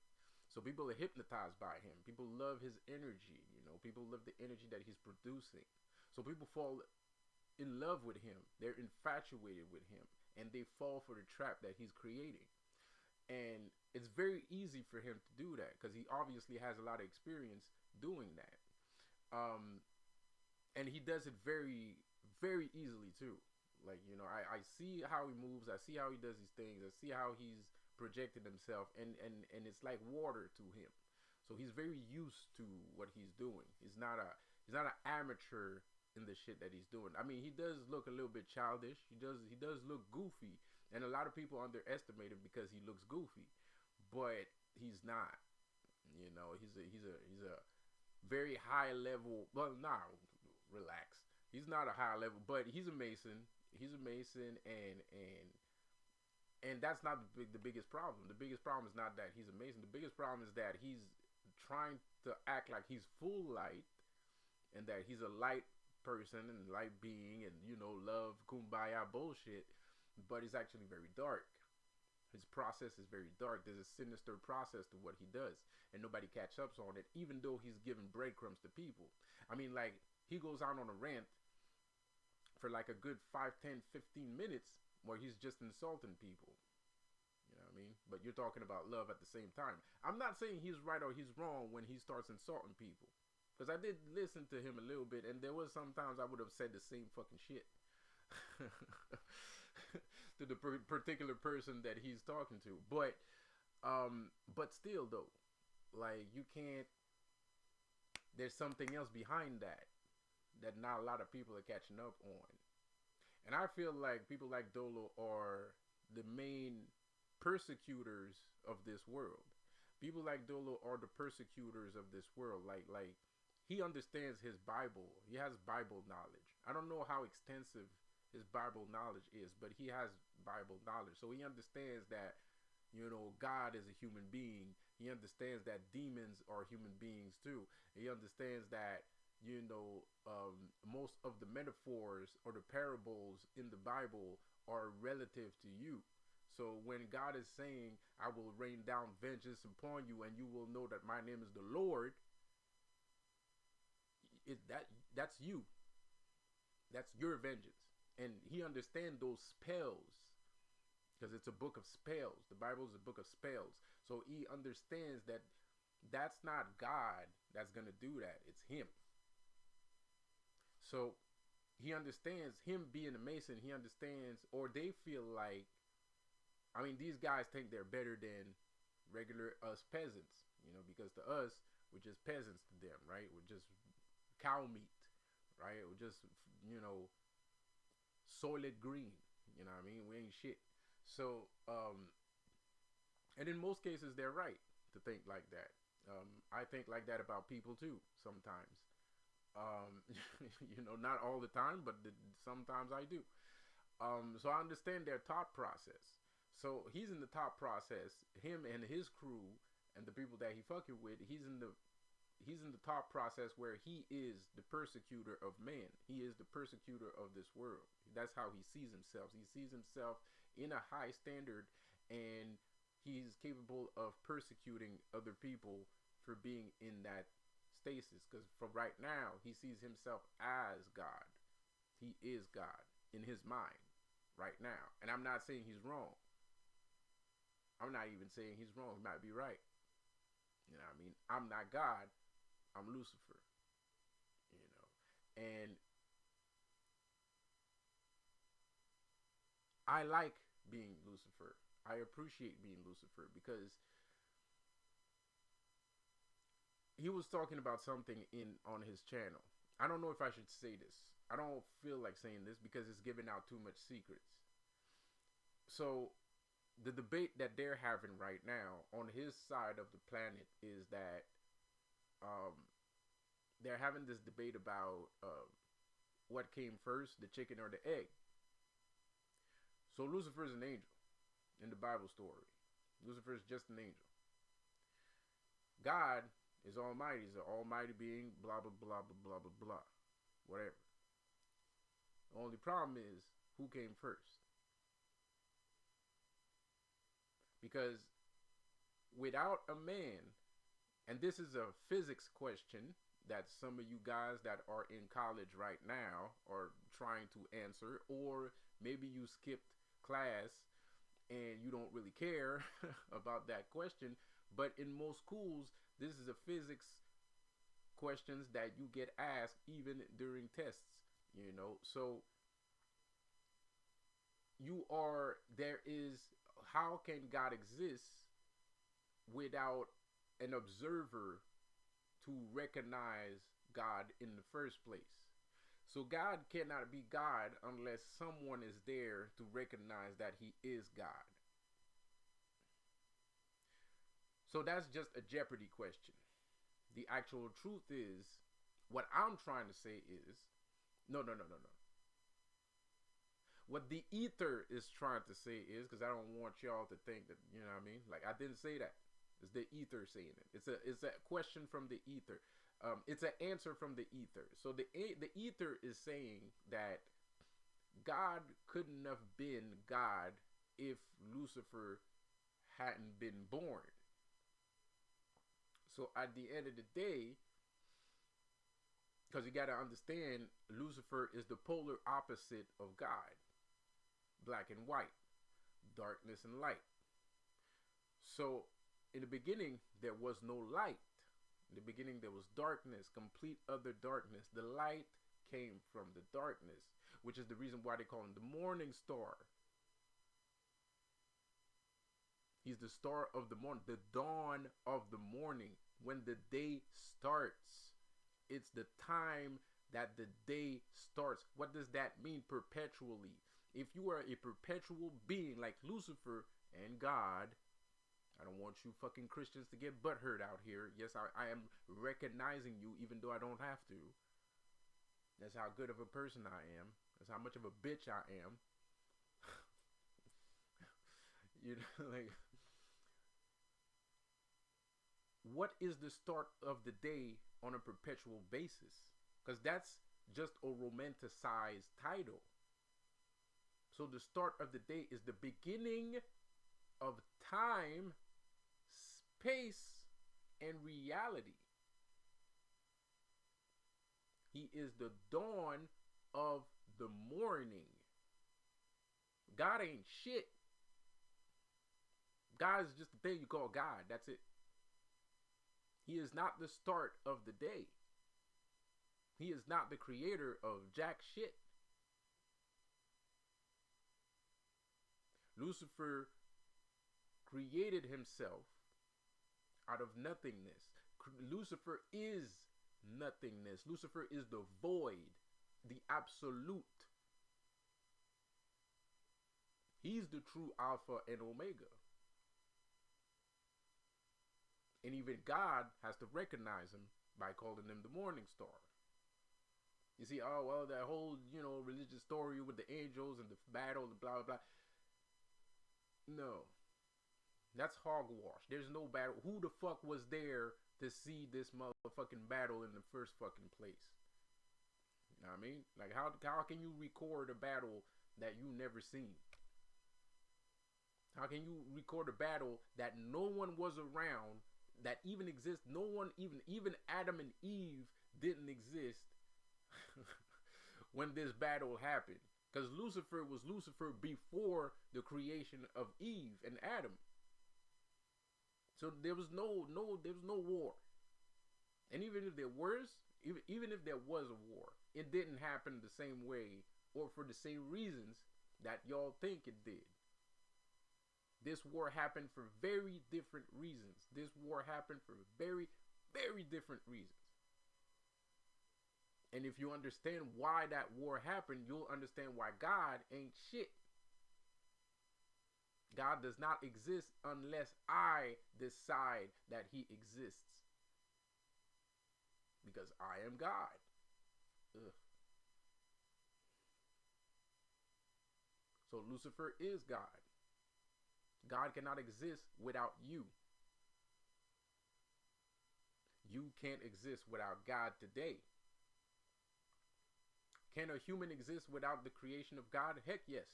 So people are hypnotized by him. People love his energy. People love the energy that he's producing. So people fall in love with him. They're infatuated with him. And they fall for the trap that he's creating. And it's very easy for him to do that because he obviously has a lot of experience doing that. And he does it very, very easily too. Like, I see how he moves. I see how he does these things. I see how he's projected himself, and it's like water to him. So he's very used to what he's doing. He's not an amateur in the shit that he's doing. I mean, he does look a little bit childish. He does look goofy, and a lot of people underestimate him because he looks goofy, but he's not. He's a very high level. Well, nah, relax. He's not a high level, but he's a Mason. He's a Mason, and that's not the biggest problem. The biggest problem is not that he's a Mason. The biggest problem is that he's trying to act like he's full light and that he's a light person and light being and, love, kumbaya bullshit, but he's actually very dark. His process is very dark. There's a sinister process to what he does, and nobody catch up on it, even though he's giving breadcrumbs to people. I mean, like, he goes out on a rant for like a good 5, 10, 15 minutes where he's just insulting people. You know what I mean? But you're talking about love at the same time. I'm not saying he's right or he's wrong when he starts insulting people. Because I did listen to him a little bit, and there was sometimes I would have said the same fucking shit to the particular person that he's talking to. But still though, like, you can't, there's something else behind that not a lot of people are catching up on. And I feel like people like Doelow are the main persecutors of this world. People like Doelow are the persecutors of this world. Like he understands his Bible. He has Bible knowledge. I don't know how extensive his Bible knowledge is, but he has Bible knowledge. So he understands that, God is a human being. He understands that demons are human beings too. He understands that, most of the metaphors or the parables in the Bible are relative to you. So when God is saying, I will rain down vengeance upon you and you will know that my name is the Lord, That's you. That's your vengeance. And he understands those spells because it's a book of spells. The Bible is a book of spells. So he understands that that's not God that's going to do that. It's him. So he understands, him being a Mason, he understands, or they feel like, I mean, these guys think they're better than regular us peasants, you know, because to us, we're just peasants to them, right? We're just cow meat, right? We're just, you know, soylent green, you know what I mean? We ain't shit. So, and in most cases, they're right to think like that. I think like that about people too, sometimes. You know, not all the time, but sometimes I do. So I understand their thought process. So he's in the thought process, him and his crew and the people that he fucking with, he's in the thought process where he is the persecutor of man. He is the persecutor of this world. That's how he sees himself. He sees himself in a high standard, and he's capable of persecuting other people for being in that stasis, because from right now he sees himself as God. He is God in his mind right now, and I'm not saying he's wrong. I'm not even saying he's wrong. He might be right. You know what I mean? I'm not God. I'm Lucifer. You know, and I like being Lucifer. I appreciate being Lucifer because he was talking about something on his channel. I don't know if I should say this. I don't feel like saying this because it's giving out too much secrets. So the debate that they're having right now on his side of the planet is that they're having this debate about what came first, the chicken or the egg. So Lucifer is an angel in the Bible story. Lucifer is just an angel. God is almighty. He's an almighty being, blah, blah, blah, blah, blah, blah, blah. Whatever. The only problem is, who came first? Because without a man, and this is a physics question that some of you guys that are in college right now are trying to answer, or maybe you skipped class and you don't really care about that question, but in most schools, this is a physics questions that you get asked even during tests, you know. So how can God exist without an observer to recognize God in the first place? So God cannot be God unless someone is there to recognize that he is God. So that's just a Jeopardy question. The actual truth is, what I'm trying to say is, no. What the ether is trying to say is, because I don't want y'all to think that, you know what I mean? Like, I didn't say that. It's the ether saying it. It's a question from the ether. It's an answer from the ether. So the ether is saying that God couldn't have been God if Lucifer hadn't been born. So at the end of the day, because you got to understand, Lucifer is the polar opposite of God. Black and white, darkness and light. So in the beginning, there was no light. In the beginning, there was darkness, complete utter darkness. The light came from the darkness, which is the reason why they call him the morning star. He's the star of the morning, the dawn of the morning. When the day starts, it's the time that the day starts. What does that mean? Perpetually. If you are a perpetual being like Lucifer and God, I don't want you fucking Christians to get butthurt out here. Yes, I am recognizing you even though I don't have to. That's how good of a person I am. That's how much of a bitch I am. You know, like, what is the start of the day on a perpetual basis? Because that's just a romanticized title. So the start of the day is the beginning of time, space, and reality. He is the dawn of the morning. God ain't shit. God is just the thing you call God. That's it. He is not the start of the day. He is not the creator of jack shit. Lucifer created himself out of nothingness. Lucifer is nothingness. Lucifer is the void, the absolute. He's the true Alpha and Omega. And even God has to recognize him by calling him the morning star. You see, oh, well, that whole, religious story with the angels and the battle, and blah, blah, blah. No. That's hogwash. There's no battle. Who the fuck was there to see this motherfucking battle in the first fucking place? You know what I mean? Like, how can you record a battle that you never seen? How can you record a battle that no one was around, that even exists? No one, even Adam and Eve didn't exist when this battle happened. Because Lucifer was Lucifer before the creation of Eve and Adam. So there was no war. And even if there was a war, it didn't happen the same way or for the same reasons that y'all think it did. This war happened for very different reasons. This war happened for very, very different reasons. And if you understand why that war happened, you'll understand why God ain't shit. God does not exist unless I decide that he exists. Because I am God. Ugh. So Lucifer is God. God cannot exist without you. You can't exist without God today. Can a human exist without the creation of God? Heck yes.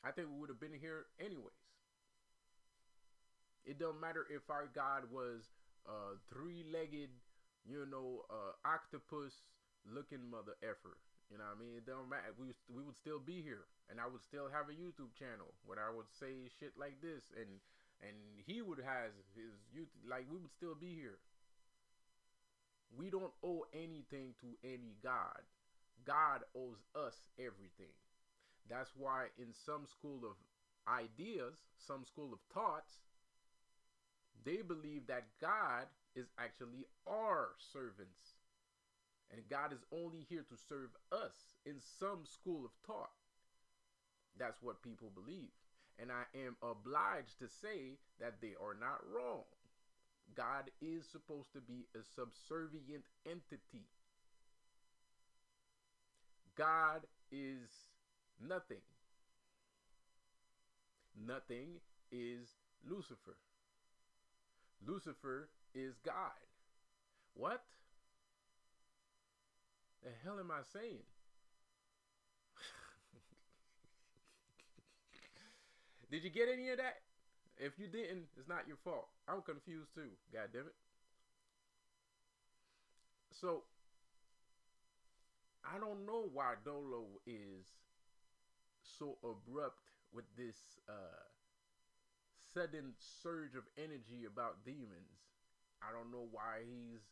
I think we would have been here anyways. It don't matter if our God was a three-legged, octopus looking mother effer. You know what I mean? It don't matter. We would still be here. And I would still have a YouTube channel where I would say shit like this. And he would have his YouTube. Like, we would still be here. We don't owe anything to any God. God owes us everything. That's why in some school of ideas, some school of thoughts, they believe that God is actually our servants. And God is only here to serve us in some school of thought. That's what people believe. And I am obliged to say that they are not wrong. God is supposed to be a subservient entity. God is nothing. Nothing is Lucifer. Lucifer is God. What the hell am I saying? Did you get any of that? If you didn't, it's not your fault. I'm confused too. God damn it. So, I don't know why Doelow is so abrupt with this sudden surge of energy about demons. I don't know why he's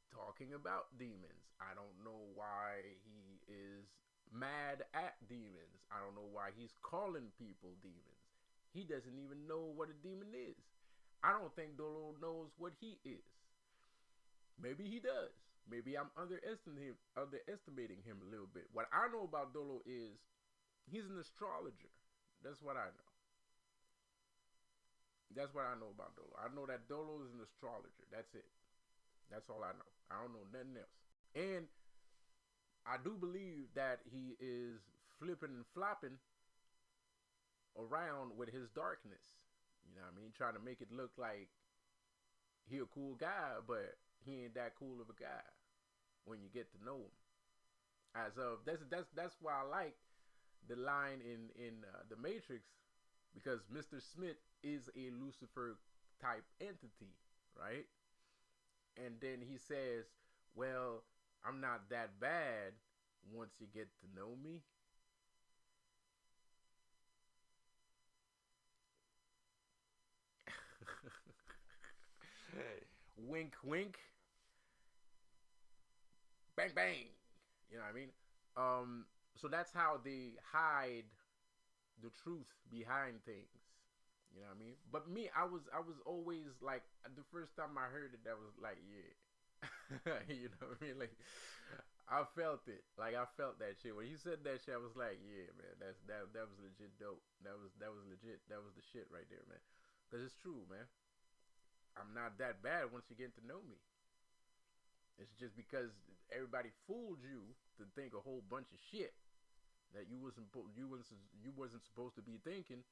talking about demons. I don't know why he is mad at demons. I don't know why he's calling people demons. He doesn't even know what a demon is. I don't think Doelow knows what he is. Maybe he does. Maybe I'm underestimating him a little bit. What I know about Doelow is he's an astrologer. That's what I know. That's what I know about Doelow. I know that Doelow is an astrologer. That's it. That's all I know. I don't know nothing else. And I do believe that he is flipping and flopping around with his darkness. You know what I mean? Trying to make it look like he a cool guy, but he ain't that cool of a guy when you get to know him. As of that's why I like the line in the Matrix, because Mr. Smith is a Lucifer type entity, right? And then he says, Well, I'm not that bad once you get to know me. Wink, wink, bang, bang. You know what I mean? So that's how they hide the truth behind things. You know what I mean? But me, I was always like the first time I heard it, that was like, yeah. You know what I mean? Like I felt it. Like I felt that shit. When he said that shit, I was like, yeah, man, that was legit dope. That was legit. That was the shit right there, man. Cause it's true, man. I'm not that bad once you get to know me. It's just because everybody fooled you to think a whole bunch of shit that you wasn't supposed to be thinking,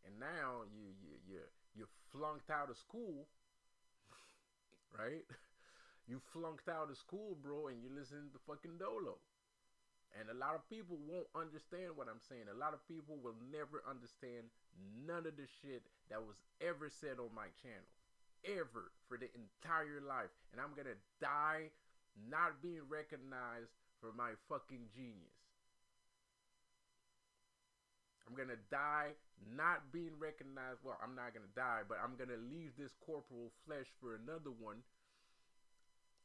and now you flunked out of school, right? You flunked out of school, bro, and you listen to fucking Doelow. And a lot of people won't understand what I'm saying. A lot of people will never understand none of the shit that was ever said on my channel. Ever. For the entire life. And I'm gonna die not being recognized for my fucking genius. I'm gonna die not being recognized. Well, I'm not gonna die, but I'm gonna leave this corporal flesh for another one.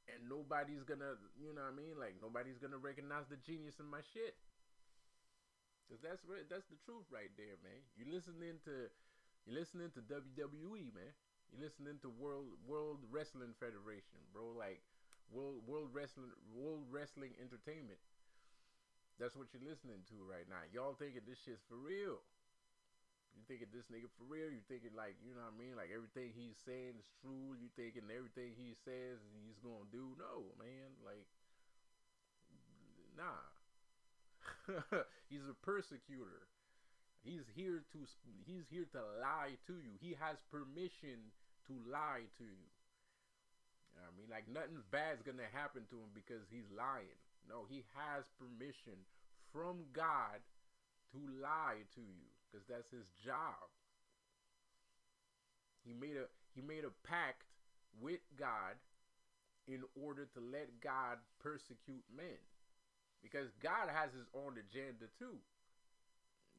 And nobody's gonna, you know what I mean? Like, nobody's gonna recognize the genius in my shit. Cause that's the truth right there, man. You're listening to WWE, man. You're listening to World Wrestling Federation, bro. Like World Wrestling Entertainment. That's what you're listening to right now. Y'all thinking this shit's for real. You thinking this nigga for real? You thinking, like, you know what I mean? Like everything he's saying is true. You thinking everything he says he's gonna do? No, man. Like, nah. He's a persecutor. He's here to lie to you. He has permission to lie to you. You know what I mean? Like nothing bad's gonna happen to him because he's lying. No, he has permission from God to lie to you because that's his job. He made a pact with God in order to let God persecute men. Because God has his own agenda too.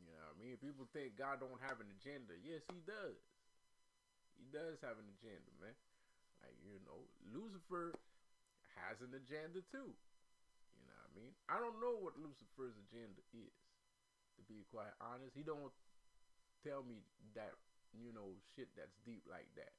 You know what I mean? People think God don't have an agenda. Yes, he does. He does have an agenda, man. Like, Lucifer has an agenda too. You know what I mean? I don't know what Lucifer's agenda is. To be quite honest, he don't tell me that, shit that's deep like that.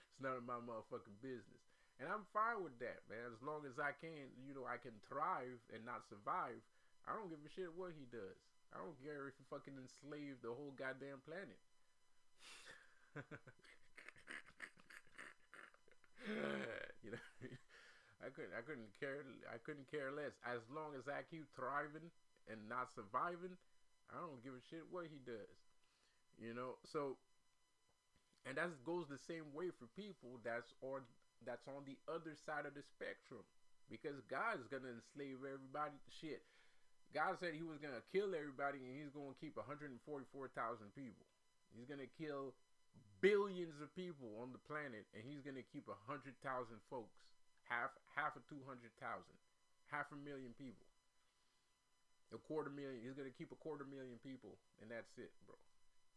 It's none of my motherfucking business. And I'm fine with that, man. As long as I can, I can thrive and not survive. I don't give a shit what he does. I don't care if he fucking enslaved the whole goddamn planet. you know, I couldn't care less. As long as I keep thriving and not surviving, I don't give a shit what he does. So, and that goes the same way for people that's on the other side of the spectrum, because God's gonna enslave everybody. Shit, God said he was gonna kill everybody, and he's gonna keep 144,000 people. He's gonna kill billions of people on the planet, and he's gonna keep 100,000 folks, half of 200,000, 500,000 people, a quarter million. He's gonna keep a quarter million people, and that's it, bro.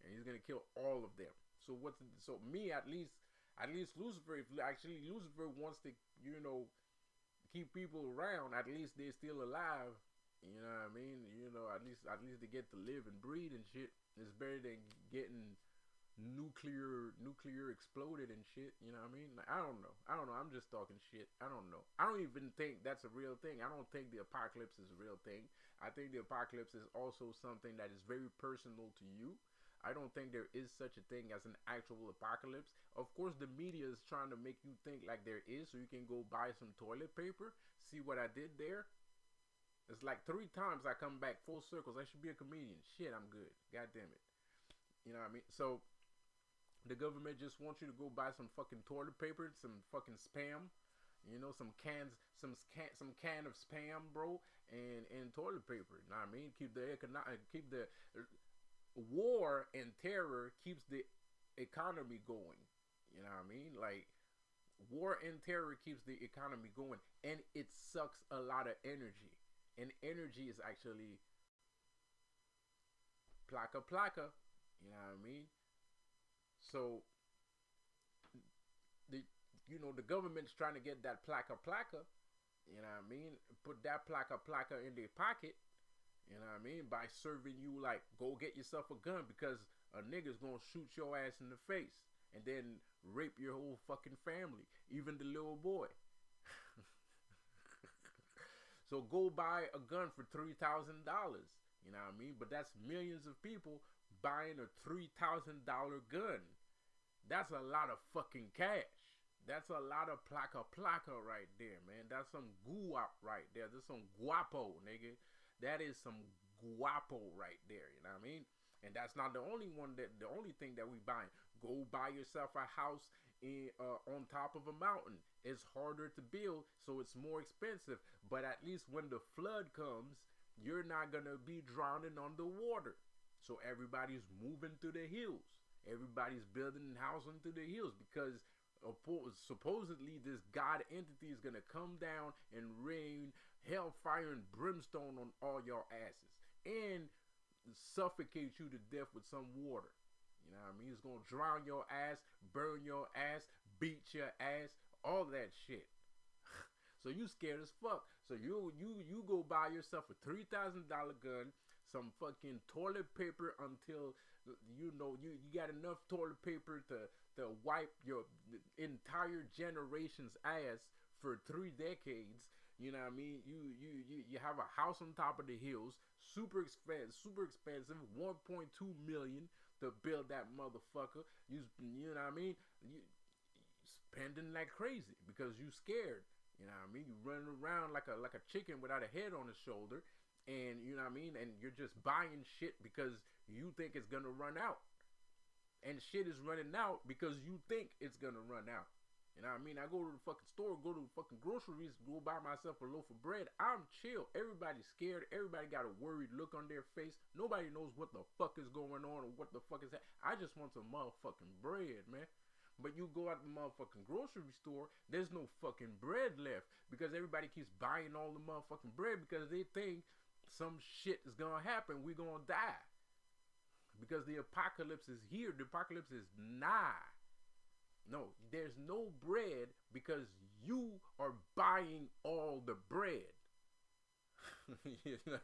And he's gonna kill all of them. So me, at least Lucifer, if actually Lucifer wants to, keep people around, at least they're still alive. You know what I mean? At least they get to live and breathe and shit. It's better than getting nuclear exploded and shit. You know what I mean? Like, I don't know. I'm just talking shit. I don't know. I don't even think that's a real thing. I don't think the apocalypse is a real thing. I think the apocalypse is also something that is very personal to you. I don't think there is such a thing as an actual apocalypse. Of course, the media is trying to make you think like there is, so you can go buy some toilet paper. See what I did there? It's like 3 times I come back full circles. I should be a comedian. Shit, I'm good. God damn it. You know what I mean? So, the government just wants you to go buy some fucking toilet paper, some fucking Spam, some can of Spam, bro, and toilet paper. You know what I mean? Keep the war and terror keeps the economy going. You know what I mean? Like, War and terror keeps the economy going, and it sucks a lot of energy. And energy is actually plaka. You know what I mean? So the the government's trying to get that plaka. You know what I mean? Put that plaka in their pocket. You know what I mean? By serving you like, go get yourself a gun because a nigga's gonna shoot your ass in the face and then rape your whole fucking family, even the little boy. So go buy a gun for $3,000. You know what I mean? But that's millions of people buying a $3,000 gun. That's a lot of fucking cash. That's a lot of plaka right there, man. That's some guap right there. That's some guapo, nigga. That is some guapo right there. You know what I mean? And that's not the only thing that we buying. Go buy yourself a house on top of a mountain. It's harder to build, so it's more expensive. But at least when the flood comes, you're not gonna be drowning underwater. So everybody's moving to the hills. Everybody's building houses into the hills because supposedly this god entity is gonna come down and rain hellfire and brimstone on all your asses and suffocate you to death with some water. You know what I mean? It's gonna drown your ass, burn your ass, beat your ass, all that shit. So you scared as fuck. So you go buy yourself a $3,000 gun, some fucking toilet paper until you got enough toilet paper to wipe your entire generation's ass for 3 decades. You know what I mean? You have a house on top of the hills, super expensive, 1.2 million to build that motherfucker. You know what I mean? You spending like crazy because you scared. You know what I mean? You running around like a chicken without a head on his shoulder, and you know what I mean? And you're just buying shit because you think it's gonna run out. And shit is running out because you think it's gonna run out. You know what I mean? I go to the fucking store, go to the fucking groceries, go buy myself a loaf of bread. I'm chill. Everybody's scared. Everybody got a worried look on their face. Nobody knows what the fuck is going on or what the fuck is that. I just want some motherfucking bread, man. But you go out the motherfucking grocery store, there's no fucking bread left because everybody keeps buying all the motherfucking bread because they think some shit is gonna happen. We're gonna die. Because the apocalypse is here. The apocalypse is nigh. No, there's no bread because you are buying all the bread. You know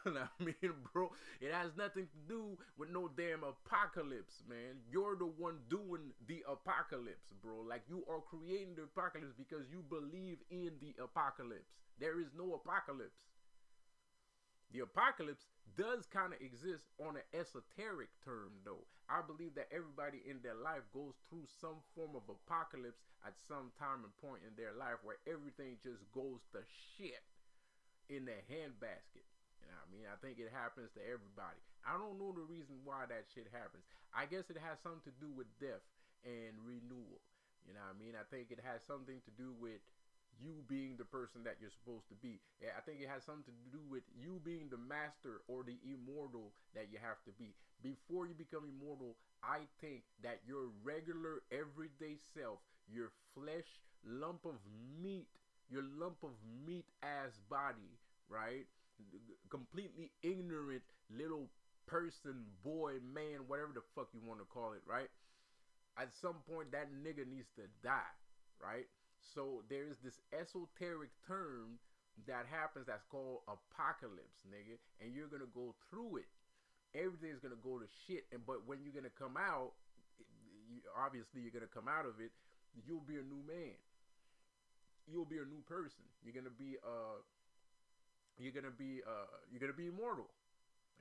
what I mean, bro? It has nothing to do with no damn apocalypse, man. You're the one doing the apocalypse, bro. Like, you are creating the apocalypse because you believe in the apocalypse. There is no apocalypse. The apocalypse does kind of exist on an esoteric term, though. I believe that everybody in their life goes through some form of apocalypse at some time and point in their life where everything just goes to shit in their handbasket. You know what I mean? I think it happens to everybody. I don't know the reason why that shit happens. I guess it has something to do with death and renewal. You know what I mean? I think it has something to do with you being the person that you're supposed to be. Yeah, I think it has something to do with you being the master or the immortal that you have to be. Before you become immortal, I think that your regular everyday self, your flesh lump of meat, your lump of meat ass body, right? Completely ignorant little person, boy, man, whatever the fuck you want to call it, right? At some point that nigga needs to die, right? So there's this esoteric term that happens that's called apocalypse, nigga, and you're gonna go through it. Everything's gonna go to shit, but when you're gonna come out, obviously you're gonna come out of it. You'll be a new man. You'll be a new person. You're gonna be immortal,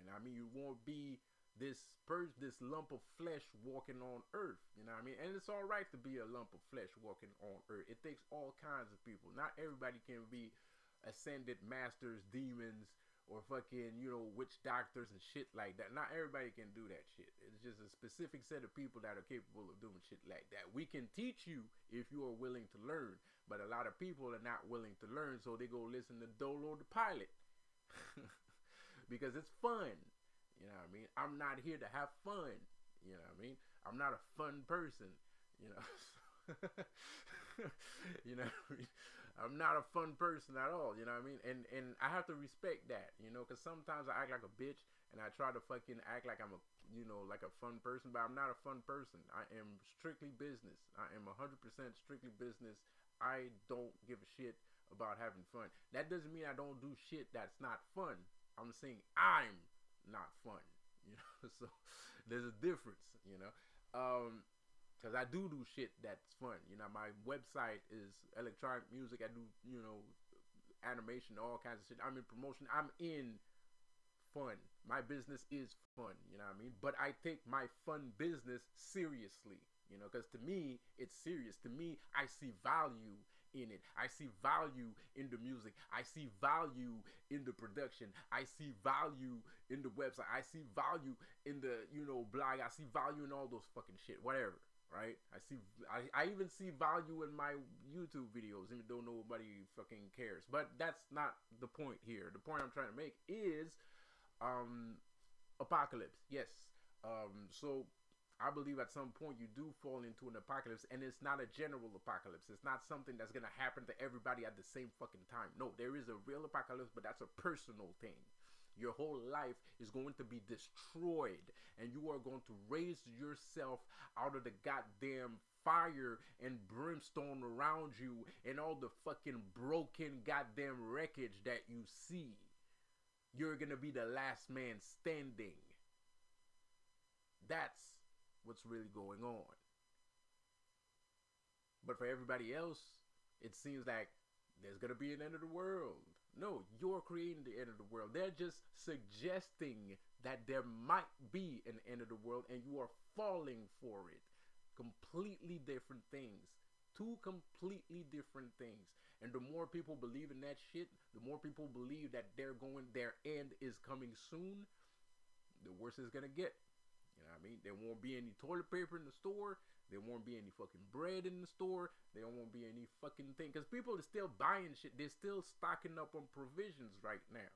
and I mean you won't be this lump of flesh walking on earth. You know what I mean? And it's all right to be a lump of flesh walking on earth. It takes all kinds of people. Not everybody can be ascended masters, demons, or fucking, witch doctors and shit like that. Not everybody can do that shit. It's just a specific set of people that are capable of doing shit like that. We can teach you if you are willing to learn, but a lot of people are not willing to learn, so they go listen to Doelow the pilot because it's fun. You know what I mean? I'm not here to have fun. You know what I mean? I'm not a fun person. You know. You know, I'm not a fun person at all. You know what I mean? And I have to respect that. You know, because sometimes I act like a bitch and I try to fucking act like I'm a, you know, like a fun person, but I'm not a fun person. I am strictly business. I am 100% strictly business. I don't give a shit about having fun. That doesn't mean I don't do shit that's not fun. I'm saying I'm not fun. You know, so there's a difference. You know, because I do shit that's fun. You know, my website is electronic music. I do, you know, animation, all kinds of shit. I'm in promotion. I'm in fun. My business is fun. You know what I mean? But I take my fun business seriously. You know, because to me, it's serious. To me, I see value in it. I see value in the music. I see value in the production. I see value in the website. I see value in the, you know, blog. I see value in all those fucking shit. Whatever. Right? I even see value in my YouTube videos, even though nobody fucking cares. But that's not the point here. The point I'm trying to make is apocalypse. Yes. So I believe at some point you do fall into an apocalypse, and it's not a general apocalypse. It's not something that's gonna happen to everybody at the same fucking time. No, there is a real apocalypse, but that's a personal thing. Your whole life is going to be destroyed, and you are going to raise yourself out of the goddamn fire and brimstone around you and all the fucking broken goddamn wreckage that you see. You're gonna be the last man standing. That's what's really going on. But for everybody else, it seems like there's gonna be an end of the world. No, you're creating the end of the world. They're just suggesting that there might be an end of the world, and you are falling for it. Completely different things. Two completely different things. And the more people believe in that shit, the more people believe that their end is coming soon, the worse it's gonna get. You know what I mean? There won't be any toilet paper in the store. There won't be any fucking bread in the store. There won't be any fucking thing. Because people are still buying shit. They're still stocking up on provisions right now.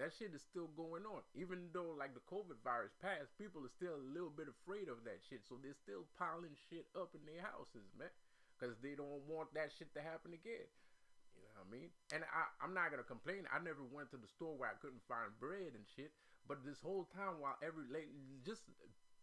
That shit is still going on. Even though, like, the COVID virus passed, people are still a little bit afraid of that shit. So they're still piling shit up in their houses, man. Because they don't want that shit to happen again. You know what I mean? And I'm not going to complain. I never went to the store where I couldn't find bread and shit. But this whole time, while just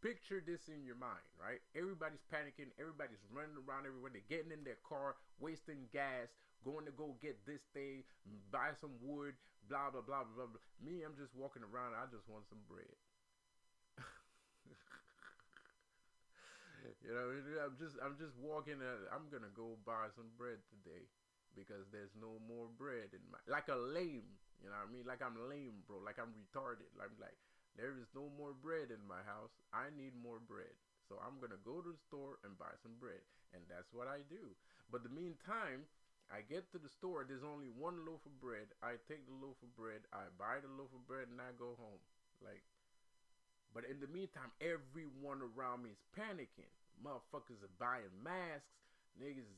picture this in your mind, right? Everybody's panicking. Everybody's running around everywhere. They're getting in their car, wasting gas, going to go get this thing, buy some wood, blah, blah, blah, blah, blah. Me, I'm just walking around. I just want some bread. You know, I'm just walking. I'm gonna go buy some bread today because there's no more bread in my, like a lame. You know what I mean? Like I'm lame, bro. Like I'm retarded. I'm like, there is no more bread in my house. I need more bread. So I'm going to go to the store and buy some bread. And that's what I do. But the meantime, I get to the store. There's only one loaf of bread. I take the loaf of bread. I buy the loaf of bread and I go home. Like, but in the meantime, everyone around me is panicking. Motherfuckers are buying masks. Niggas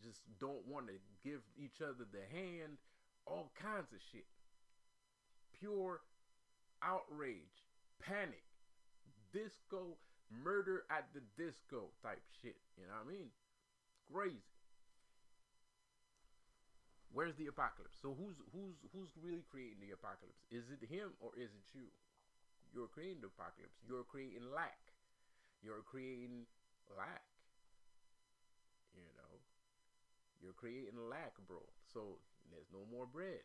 just don't want to give each other the hand. All kinds of shit. Pure outrage, panic, disco, murder at the disco type shit. You know what I mean? Crazy. Where's the apocalypse? So who's really creating the apocalypse? Is it him or is it you? You're creating the apocalypse. You're creating lack. You're creating lack. You know? You're creating lack, bro. So there's no more bread.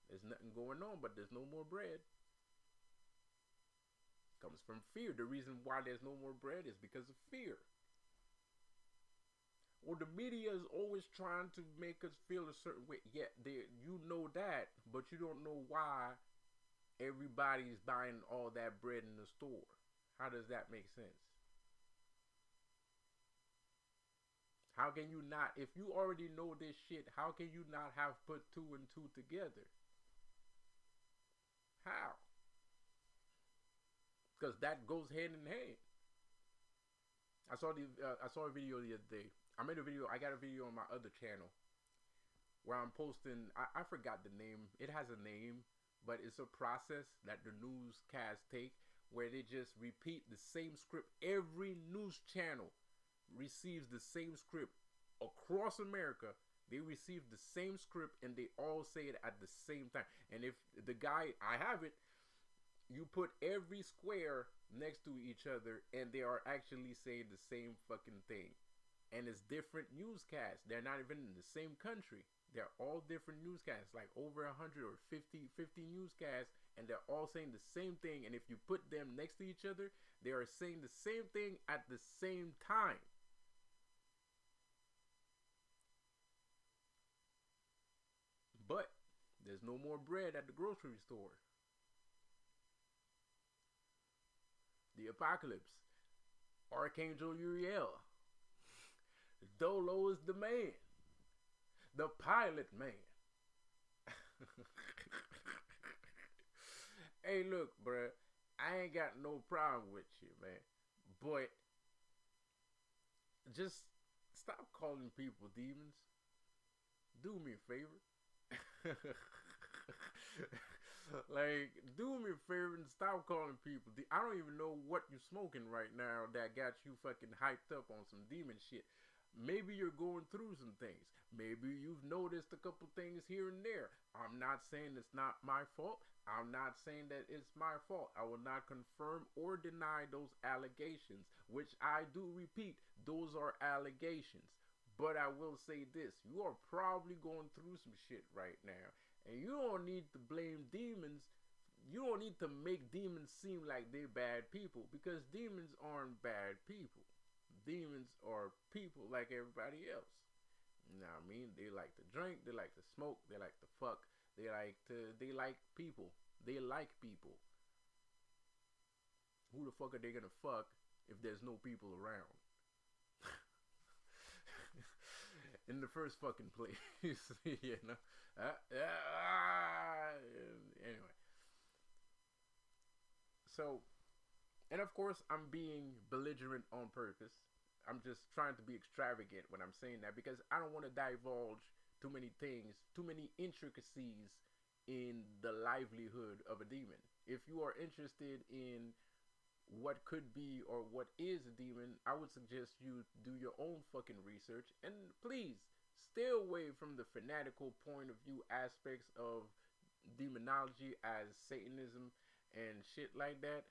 There's nothing going on, but there's no more bread. Comes from fear. The reason why there's no more bread is because of fear. Well, the media is always trying to make us feel a certain way. Yeah, you know that, but you don't know why everybody's buying all that bread in the store. How does that make sense? How can you not, if you already know this shit, how can you not have put two and two together? How? Because that goes hand in hand. I saw a video the other day. I got a video on my other channel where I'm posting. I forgot the name. It has a name, but it's a process that the newscasts take where they just repeat the same script. Every news channel receives the same script across America, they receive the same script and they all say it at the same time. And if the guy, I have it, you put every square next to each other and they are actually saying the same fucking thing. And it's different newscasts. They're not even in the same country. They're all different newscasts, like over 100 or 50 newscasts, and they're all saying the same thing. And if you put them next to each other, they are saying the same thing at the same time. But there's no more bread at the grocery store. The apocalypse. Archangel Uriel. Doelow is the man. The pilot man. Hey, look, bruh. I ain't got no problem with you, man. But just stop calling people demons. Do me a favor. Like, do me a favor and stop calling people. I don't even know what you're smoking right now that got you fucking hyped up on some demon shit. Maybe you're going through some things. Maybe you've noticed a couple things here and there. I'm not saying it's not my fault. I'm not saying that it's my fault. I will not confirm or deny those allegations, which I do repeat, those are allegations. But I will say this, you are probably going through some shit right now. And you don't need to blame demons. You don't need to make demons seem like they're bad people, because demons aren't bad people. Demons are people like everybody else. You know what I mean? They like to drink, they like to smoke, they like to fuck, they like people. They like people. Who the fuck are they gonna fuck if there's no people around? In the first fucking place. You know? Anyway. So, and of course, I'm being belligerent on purpose. I'm just trying to be extravagant when I'm saying that, because I don't want to divulge too many things, too many intricacies in the livelihood of a demon. If you are interested in what could be or what is a demon, I would suggest you do your own fucking research, and please stay away from the fanatical point of view aspects of demonology as Satanism and shit like that.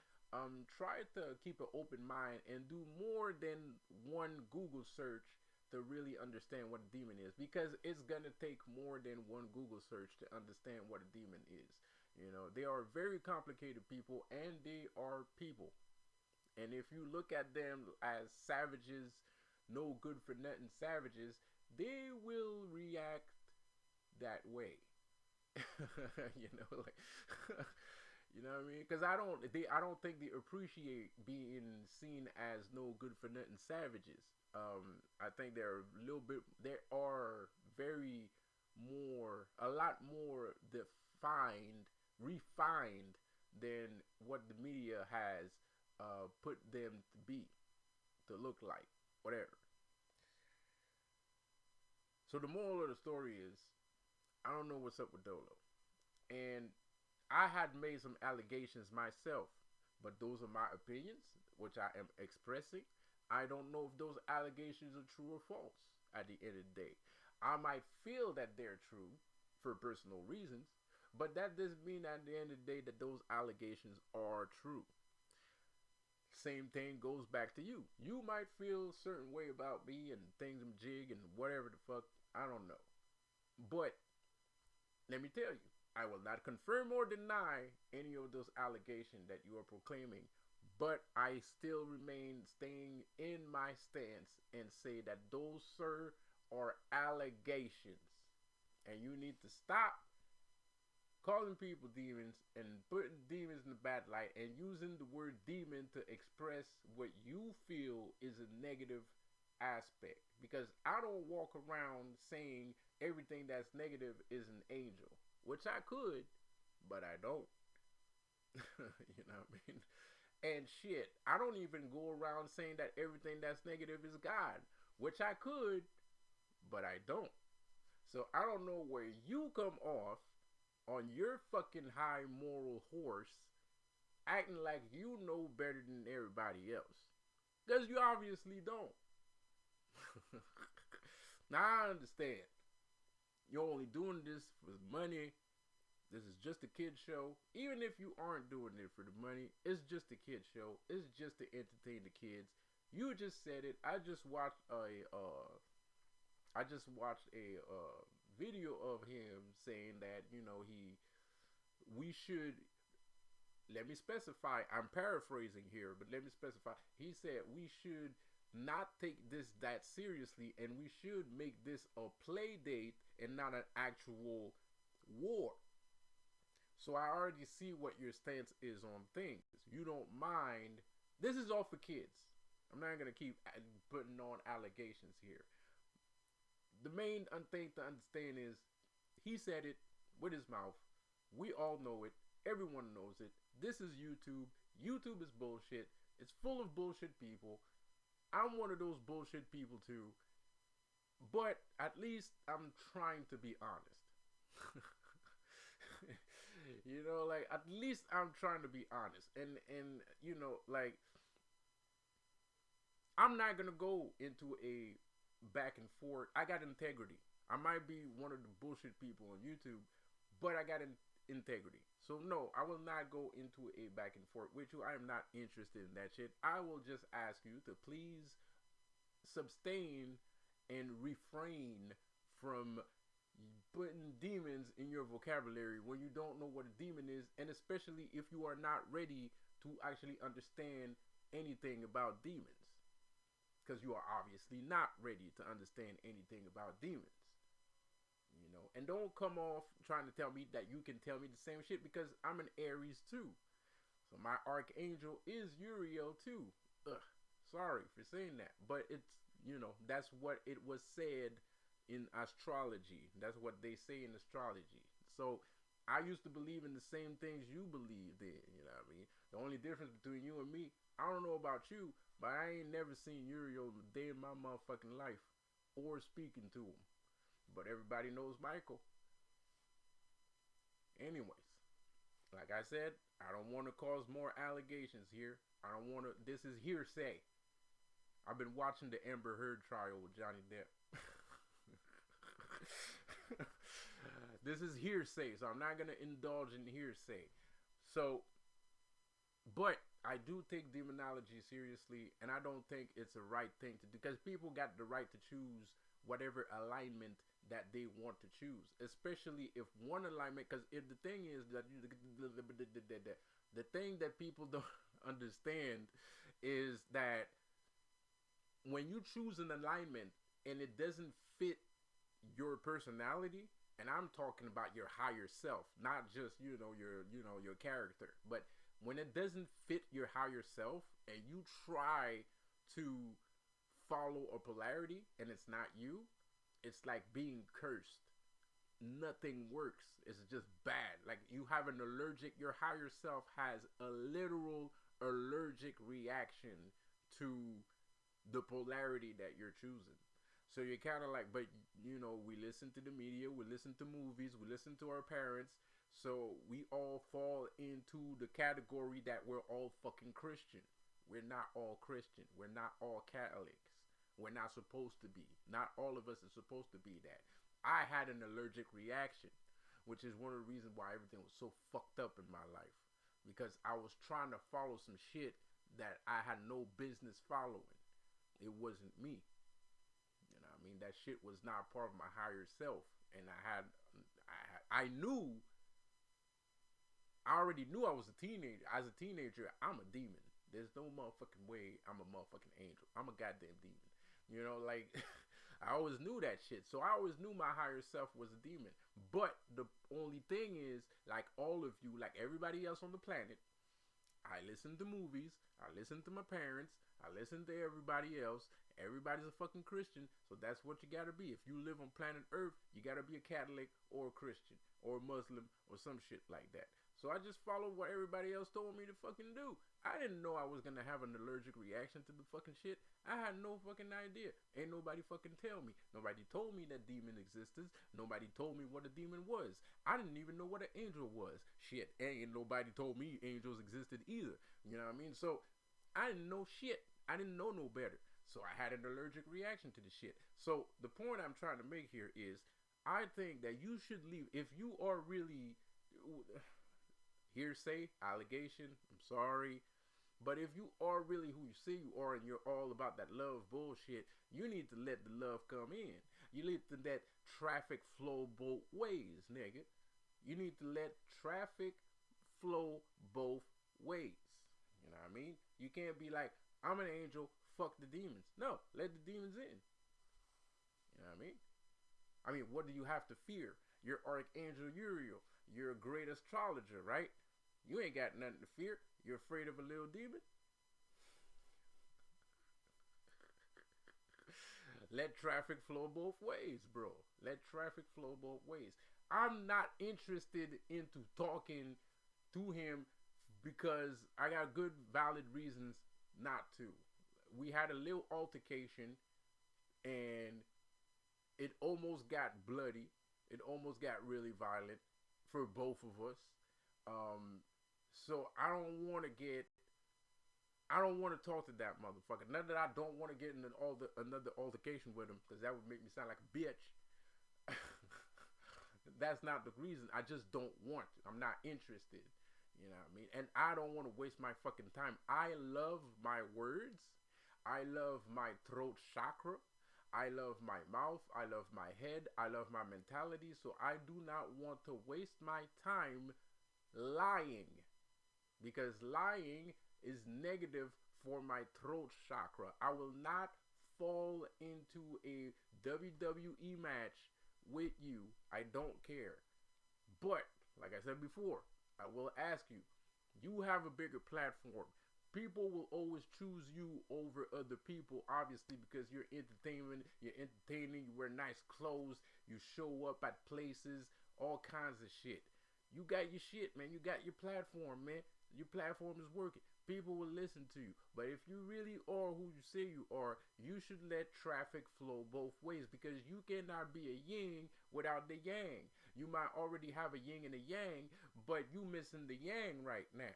Try to keep an open mind and do more than one Google search to really understand what a demon is, because it's gonna take more than one Google search to understand what a demon is. You know, they are very complicated people, and they are people. And if you look at them as savages, no good for nothing savages, they will react that way. You know, like you know what I mean? Because I don't think they appreciate being seen as no good for nothing savages. I think they're a little bit. They are a lot more refined than what the media has put them to be, to look like, whatever. So the moral of the story is, I don't know what's up with Doelow, and I had made some allegations myself, but those are my opinions, which I am expressing. I don't know if those allegations are true or false at the end of the day. I might feel that they're true for personal reasons, but that doesn't mean at the end of the day that those allegations are true. Same thing goes back to you. You might feel a certain way about me and things jig and whatever the fuck, I don't know. But let me tell you, I will not confirm or deny any of those allegations that you are proclaiming, but I still remain staying in my stance and say that those, sir, are allegations. And you need to stop calling people demons and putting demons in the bad light and using the word demon to express what you feel is a negative aspect. Because I don't walk around saying everything that's negative is an angel. Which I could, but I don't. You know what I mean? And shit, I don't even go around saying that everything that's negative is God. Which I could, but I don't. So I don't know where you come off on your fucking high moral horse, acting like you know better than everybody else. Because you obviously don't. Now I understand. You're only doing this for money. This is just a kid show. Even if you aren't doing it for the money, it's just a kid show. It's just to entertain the kids. You just said it. I just watched a video of him saying that, you know, we should, let me specify, I'm paraphrasing here, but let me specify. He said we should not take this that seriously, and we should make this a play date and not an actual war. So I already see what your stance is on things. You don't mind. This is all for kids. I'm not going to keep putting on allegations here. The main thing to understand is he said it with his mouth. We all know it. Everyone knows it. This is YouTube. YouTube is bullshit. It's full of bullshit people. I'm one of those bullshit people too. But at least I'm trying to be honest. You know, like, at least I'm trying to be honest. And you know, like, I'm not going to go into a back and forth. I got integrity. I might be one of the bullshit people on YouTube, but I got integrity. So no, I will not go into a back and forth with you. I am not interested in that shit. I will just ask you to please sustain and refrain from putting demons in your vocabulary when you don't know what a demon is, and especially if you are not ready to actually understand anything about demons, because you are obviously not ready to understand anything about demons, you know. And don't come off trying to tell me that you can tell me the same shit, because I'm an Aries too, so my archangel is Uriel too. Sorry for saying that, but it's, you know, that's what it was said in astrology. That's what they say in astrology. So I used to believe in the same things you believed in, you know what I mean? The only difference between you and me, I don't know about you, but I ain't never seen Uriel a day in my motherfucking life or speaking to him. But everybody knows Michael. Anyways, like I said, I don't want to cause more allegations here. I don't want to, this is hearsay. I've been watching the Amber Heard trial with Johnny Depp. This is hearsay, so I'm not going to indulge in hearsay. So, but I do take demonology seriously, and I don't think it's a right thing to do, because people got the right to choose whatever alignment that they want to choose, especially if one alignment, because if the thing is that the thing that people don't understand is that when you choose an alignment and it doesn't fit your personality, and I'm talking about your higher self, not just, you know, your character, but when it doesn't fit your higher self and you try to follow a polarity and it's not you, it's like being cursed. Nothing works. It's just bad. Like, you have an allergic, your higher self has a literal allergic reaction to the polarity that you're choosing. So you're kind of like, but, you know, we listen to the media, we listen to movies, we listen to our parents, so we all fall into the category that we're all fucking Christian. We're not all Christian. We're not all Catholics. We're not supposed to be. Not all of us are supposed to be that. I had an allergic reaction, which is one of the reasons why everything was so fucked up in my life, because I was trying to follow some shit that I had no business following. It wasn't me. I mean, that shit was not part of my higher self, and I already knew I was a teenager. As a teenager, I'm a demon. There's no motherfucking way I'm a motherfucking angel. I'm a goddamn demon. You know, like, I always knew that shit. So I always knew my higher self was a demon. But the only thing is, like all of you, like everybody else on the planet, I listen to movies, I listen to my parents, I listen to everybody else. Everybody's a fucking Christian, so that's what you gotta be. If you live on planet Earth, you gotta be a Catholic or a Christian or a Muslim or some shit like that. So I just followed what everybody else told me to fucking do. I didn't know I was gonna have an allergic reaction to the fucking shit. I had no fucking idea. Ain't nobody fucking tell me. Nobody told me that demon existed. Nobody told me what a demon was. I didn't even know what an angel was. Shit, ain't nobody told me angels existed either. You know what I mean? So I didn't know shit. I didn't know no better. So I had an allergic reaction to the shit. So the point I'm trying to make here is, I think that you should leave if you are really hearsay, allegation. I'm sorry. But if you are really who you say you are and you're all about that love bullshit, you need to let the love come in. You need to let traffic flow both ways, nigga. You need to let traffic flow both ways. You know what I mean? You can't be like, I'm an angel, fuck the demons. No, let the demons in. You know what I mean? I mean, what do you have to fear? You're Archangel Uriel. You're a great astrologer, right? You ain't got nothing to fear. You're afraid of a little demon? Let traffic flow both ways, bro. Let traffic flow both ways. I'm not interested into talking to him because I got good, valid reasons not to. We had a little altercation and it almost got bloody. It almost got really violent for both of us. So I don't want to talk to that motherfucker. Not that I don't want to get in another altercation with him, because that would make me sound like a bitch. That's not the reason. I just don't want to. I'm not interested. You know what I mean? And I don't want to waste my fucking time. I love my words. I love my throat chakra. I love my mouth. I love my head. I love my mentality. So I do not want to waste my time lying, because lying is negative for my throat chakra. I will not fall into a WWE match with you. I don't care. But like I said before, I will ask you, you have a bigger platform. People will always choose you over other people, obviously, because you're entertaining, you wear nice clothes, you show up at places, all kinds of shit. You got your shit, man. You got your platform, man. Your platform is working. People will listen to you. But if you really are who you say you are, you should let traffic flow both ways, because you cannot be a yin without the yang. You might already have a yin and a yang, but you missing the yang right now.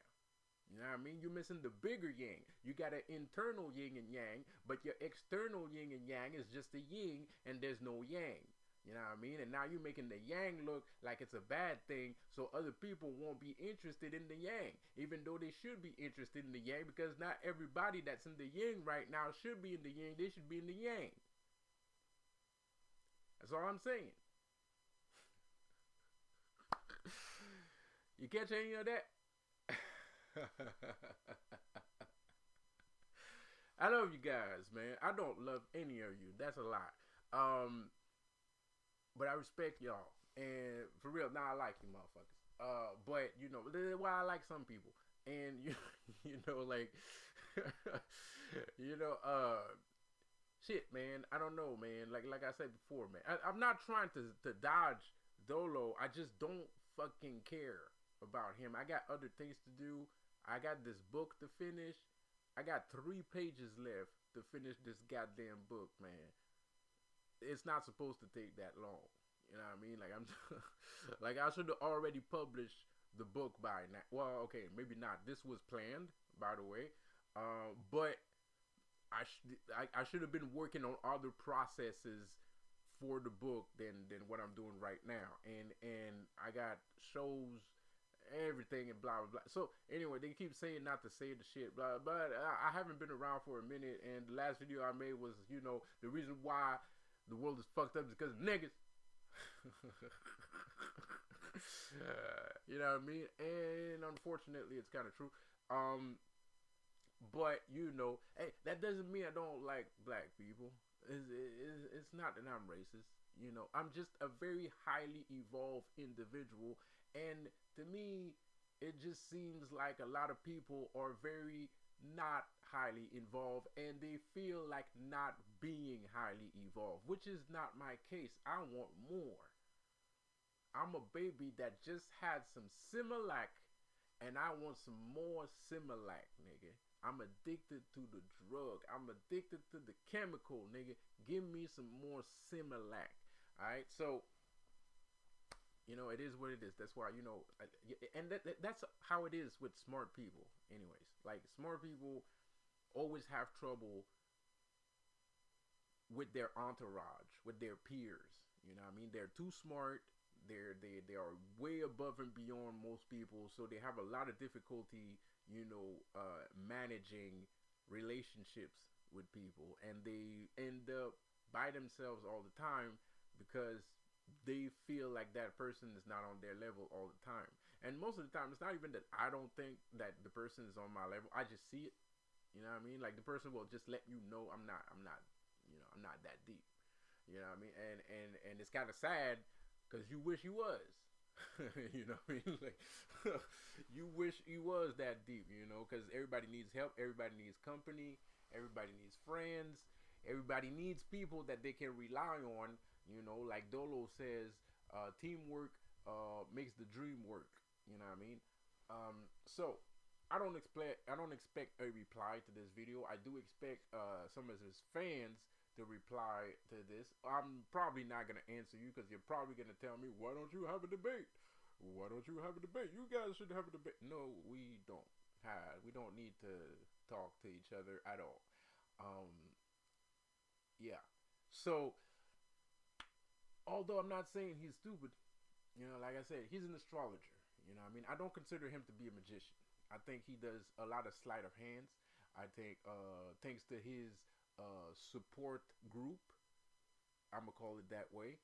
You know what I mean? You're missing the bigger yang. You got an internal yin and yang, but your external yin and yang is just a yin and there's no yang. You know what I mean? And now you're making the yang look like it's a bad thing, so other people won't be interested in the yang, even though they should be interested in the yang, because not everybody that's in the yin right now should be in the yin. They should be in the yang. That's all I'm saying. You catch any of that? I love you guys, man. I don't love any of you. That's a lie. But I respect y'all. And for real, now I like you motherfuckers. But you know, why I like some people. And you know, like you know, shit, man. I don't know, man. Like I said before, man. I'm not trying to dodge Doelow. I just don't fucking care about him. I got other things to do. I got this book to finish. I got 3 pages left to finish this goddamn book, man. It's not supposed to take that long. You know what I mean? Like like I should have already published the book by now. Well, okay, maybe not. This was planned, by the way. But I should have been working on other processes for the book than what I'm doing right now. And I got shows, everything, and blah blah blah. So anyway, they keep saying not to say the shit, blah, but I haven't been around for a minute, and the last video I made was, you know, the reason why the world is fucked up is because of niggas. You know what I mean? And unfortunately, it's kind of true. But you know, hey, that doesn't mean I don't like black people. It's not that I'm racist. You know, I'm just a very highly evolved individual. And to me, it just seems like a lot of people are very not highly involved, and they feel like not being highly evolved, which is not my case. I want more. I'm a baby that just had some Similac, and I want some more Similac, nigga. I'm addicted to the drug. I'm addicted to the chemical, nigga. Give me some more Similac. Alright, so you know, it is what it is. That's why, you know, and that's how it is with smart people. Anyways, like, smart people always have trouble with their entourage, with their peers. You know what I mean? They're too smart. They are way above and beyond most people, so they have a lot of difficulty, managing relationships with people, and they end up by themselves all the time because they feel like that person is not on their level all the time. And most of the time, it's not even that I don't think that the person is on my level. I just see it. You know what I mean? Like the person will just let you know I'm not, I'm not that deep. You know what I mean? And it's kind of sad because you wish you was. You know what I mean? Like you wish you was that deep. Because everybody needs help. Everybody needs company. Everybody needs friends. Everybody needs people that they can rely on. Like Doelow says, teamwork makes the dream work. You know what I mean? So I don't expect a reply to this video. I do expect some of his fans to reply to this. I'm probably not gonna answer you because you're probably gonna tell me, why don't you have a debate? Why don't you have a debate? You guys should have a debate. No, we don't have. We don't need to talk to each other at all. Yeah. So, although I'm not saying he's stupid, like I said, he's an astrologer. You know what I mean? I don't consider him to be a magician. I think he does a lot of sleight of hands. I think thanks to his support group, I'm going to call it that way,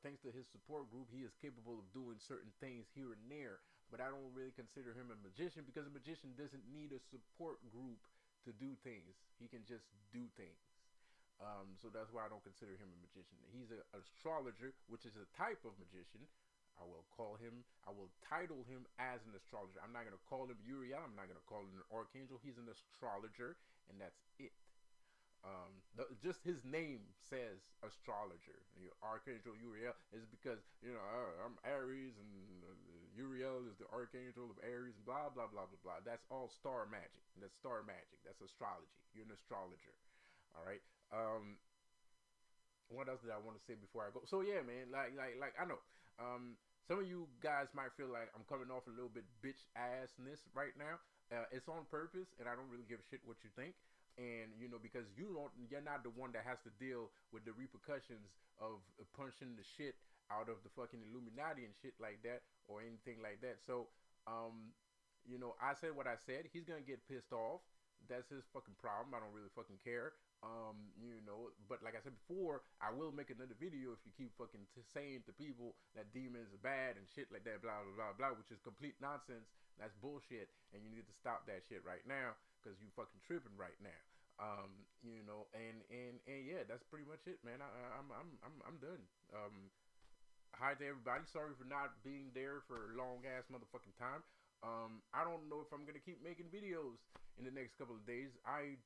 thanks to his support group, he is capable of doing certain things here and there. But I don't really consider him a magician because a magician doesn't need a support group to do things. He can just do things. So that's why I don't consider him a magician. He's an astrologer, which is a type of magician. I will title him as an astrologer. I'm not going to call him Uriel. I'm not going to call him an archangel. He's an astrologer, and that's it. Just his name says astrologer. Archangel Uriel is because, I'm Aries, and Uriel is the archangel of Aries, and blah, blah, blah, blah, blah. That's all star magic. That's star magic. That's astrology. You're an astrologer. All right. What else did I want to say before I go? So yeah, man, like I know, some of you guys might feel like I'm coming off a little bit bitch assness right now. It's on purpose, and I don't really give a shit what you think. And because you're not the one that has to deal with the repercussions of punching the shit out of the fucking Illuminati and shit like that, or anything like that. So, I said what I said. He's gonna get pissed off. That's his fucking problem. I don't really fucking care. But like I said before, I will make another video if you keep fucking saying to people that demons are bad and shit like that, blah, blah, blah, blah, which is complete nonsense. That's bullshit, and you need to stop that shit right now because you fucking tripping right now. And yeah, that's pretty much it, man. I'm done. Hi to everybody. Sorry for not being there for a long ass motherfucking time. I don't know if I'm gonna keep making videos in the next couple of days. I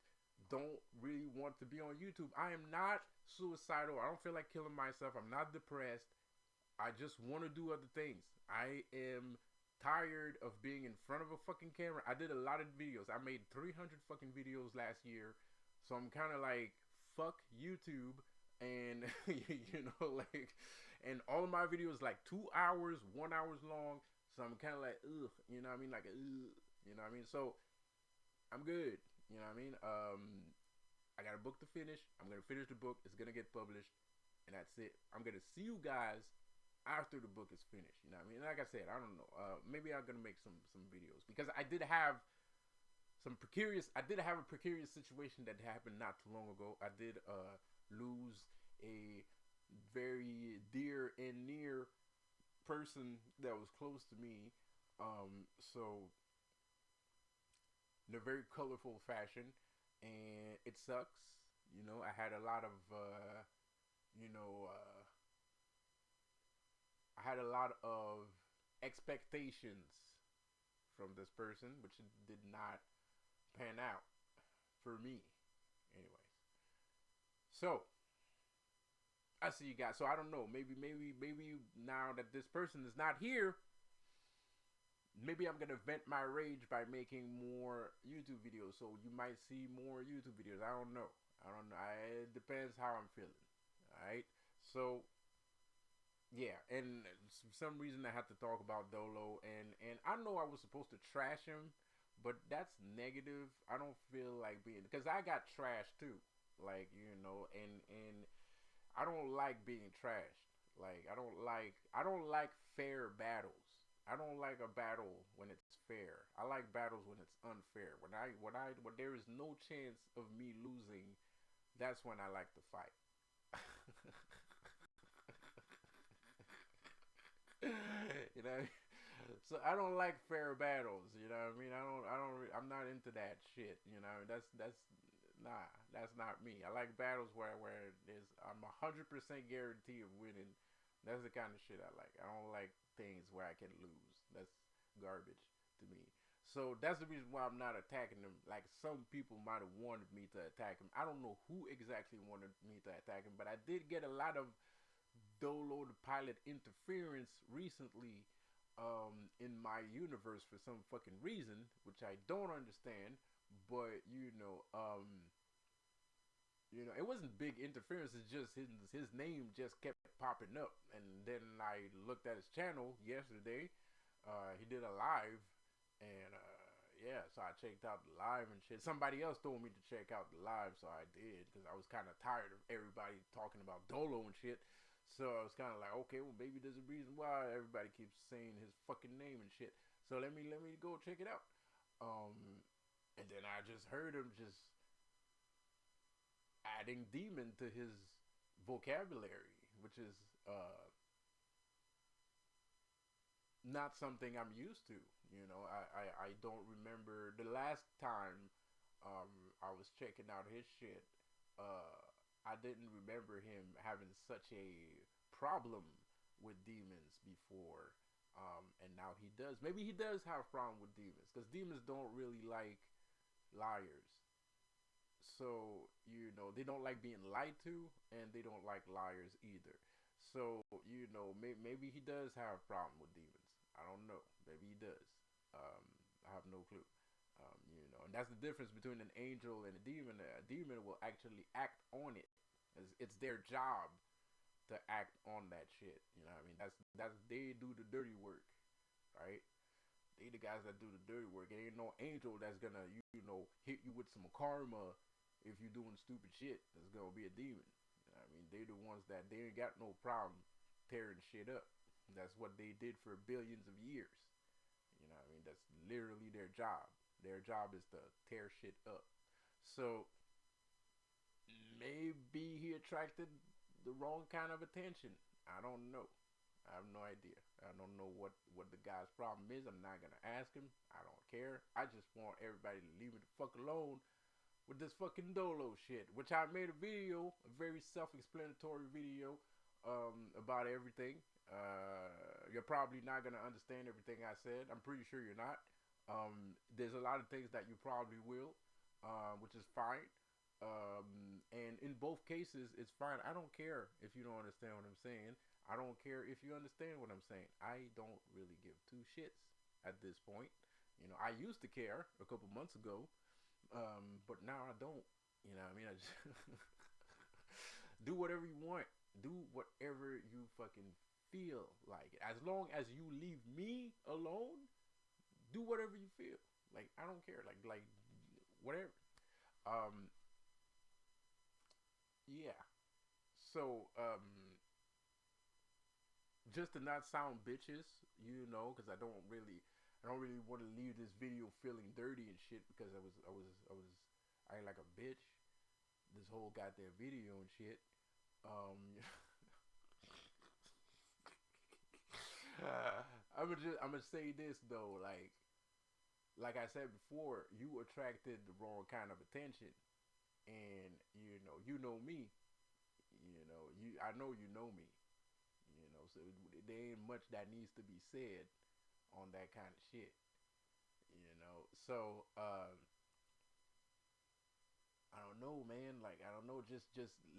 don't really want to be on YouTube. I am not suicidal. I don't feel like killing myself. I'm not depressed. I just want to do other things. I am tired of being in front of a fucking camera. I did a lot of videos. I made 300 fucking videos last year. So I'm kind of like, fuck YouTube. And, and all of my videos like 2 hours, 1 hour long. So I'm kind of like, ugh, you know what I mean? Like, ugh, you know what I mean? So I'm good. You know what I mean? I got a book to finish. I'm going to finish the book. It's going to get published. And that's it. I'm going to see you guys after the book is finished. You know what I mean? Like I said, I don't know. Maybe I'm going to make some videos. Because I did have a precarious situation that happened not too long ago. I did lose a very dear and near person that was close to me. So in a very colorful fashion, and it sucks. I had a lot of, I had a lot of expectations from this person, which did not pan out for me. Anyways, so I see you guys. So I don't know. Maybe now that this person is not here, maybe I'm going to vent my rage by making more YouTube videos. So you might see more YouTube videos. I don't know. It depends how I'm feeling. Alright? So, yeah. And for some reason I have to talk about Doelow. And I know I was supposed to trash him. But that's negative. I don't feel like being... Because I got trashed too. Like, and I don't like being trashed. Like, I don't like fair battles. I don't like a battle when it's fair. I like battles when it's unfair. When there is no chance of me losing, that's when I like to fight. you know, so I don't like fair battles. You know what I mean? I'm not into that shit. That's nah. That's not me. I like battles where I'm 100% guarantee of winning. That's the kind of shit I like. I don't like things where I can lose. That's garbage to me. So that's the reason why I'm not attacking them. Like, some people might have wanted me to attack him. I don't know who exactly wanted me to attack him, but I did get a lot of Doelow the pilot interference recently, in my universe for some fucking reason, which I don't understand. But it wasn't big interference. It's just his name just kept popping up, and then I looked at his channel yesterday. He did a live, and yeah, so I checked out the live and shit. Somebody else told me to check out the live, so I did, because I was kind of tired of everybody talking about Doelow and shit. So I was kind of like, okay, well, maybe there's a reason why everybody keeps saying his fucking name and shit. So let me go check it out. Um, and then I just heard him just adding demon to his vocabulary, which is not something I'm used to. I don't remember the last time I was checking out his shit. Uh, I didn't remember him having such a problem with demons before. And now he does. Maybe he does have a problem with demons, because demons don't really like liars. So, they don't like being lied to, and they don't like liars either. So, maybe he does have a problem with demons. I don't know. Maybe he does. Um, I have no clue. And that's the difference between an angel and a demon. A demon will actually act on it. It's their job to act on that shit. You know what I mean? That's they do the dirty work, right? They the guys that do the dirty work. It ain't no angel that's gonna hit you with some karma if you're doing stupid shit. That's gonna be a demon. You know what I mean? They the ones that they ain't got no problem tearing shit up. That's what they did for billions of years. You know what I mean? That's literally their job. Their job is to tear shit up. So maybe he attracted the wrong kind of attention. I don't know. I have no idea. I don't know what the guy's problem is. I'm not gonna ask him. I don't care. I just want everybody to leave me the fuck alone with this fucking Doelow shit. Which I made a video, a very self-explanatory video, about everything. You're probably not gonna understand everything I said. I'm pretty sure you're not. There's a lot of things that you probably will, which is fine. And in both cases, it's fine. I don't care if you don't understand what I'm saying. I don't care if you understand what I'm saying. I don't really give two shits at this point. I used to care a couple months ago, but now I don't. You know what I mean? I just do whatever you want. Do whatever you fucking feel like. As long as you leave me alone, do whatever you feel. Like, I don't care. Like whatever. Yeah. So, just to not sound bitches, because I don't really want to leave this video feeling dirty and shit, because I ain't like a bitch this whole goddamn video and shit. Um, I'm gonna say this though, like I said before, you attracted the wrong kind of attention, and you know me, I know you know me, so there ain't much that needs to be said on that kind of shit, so I don't know, man. Like, I don't know. Just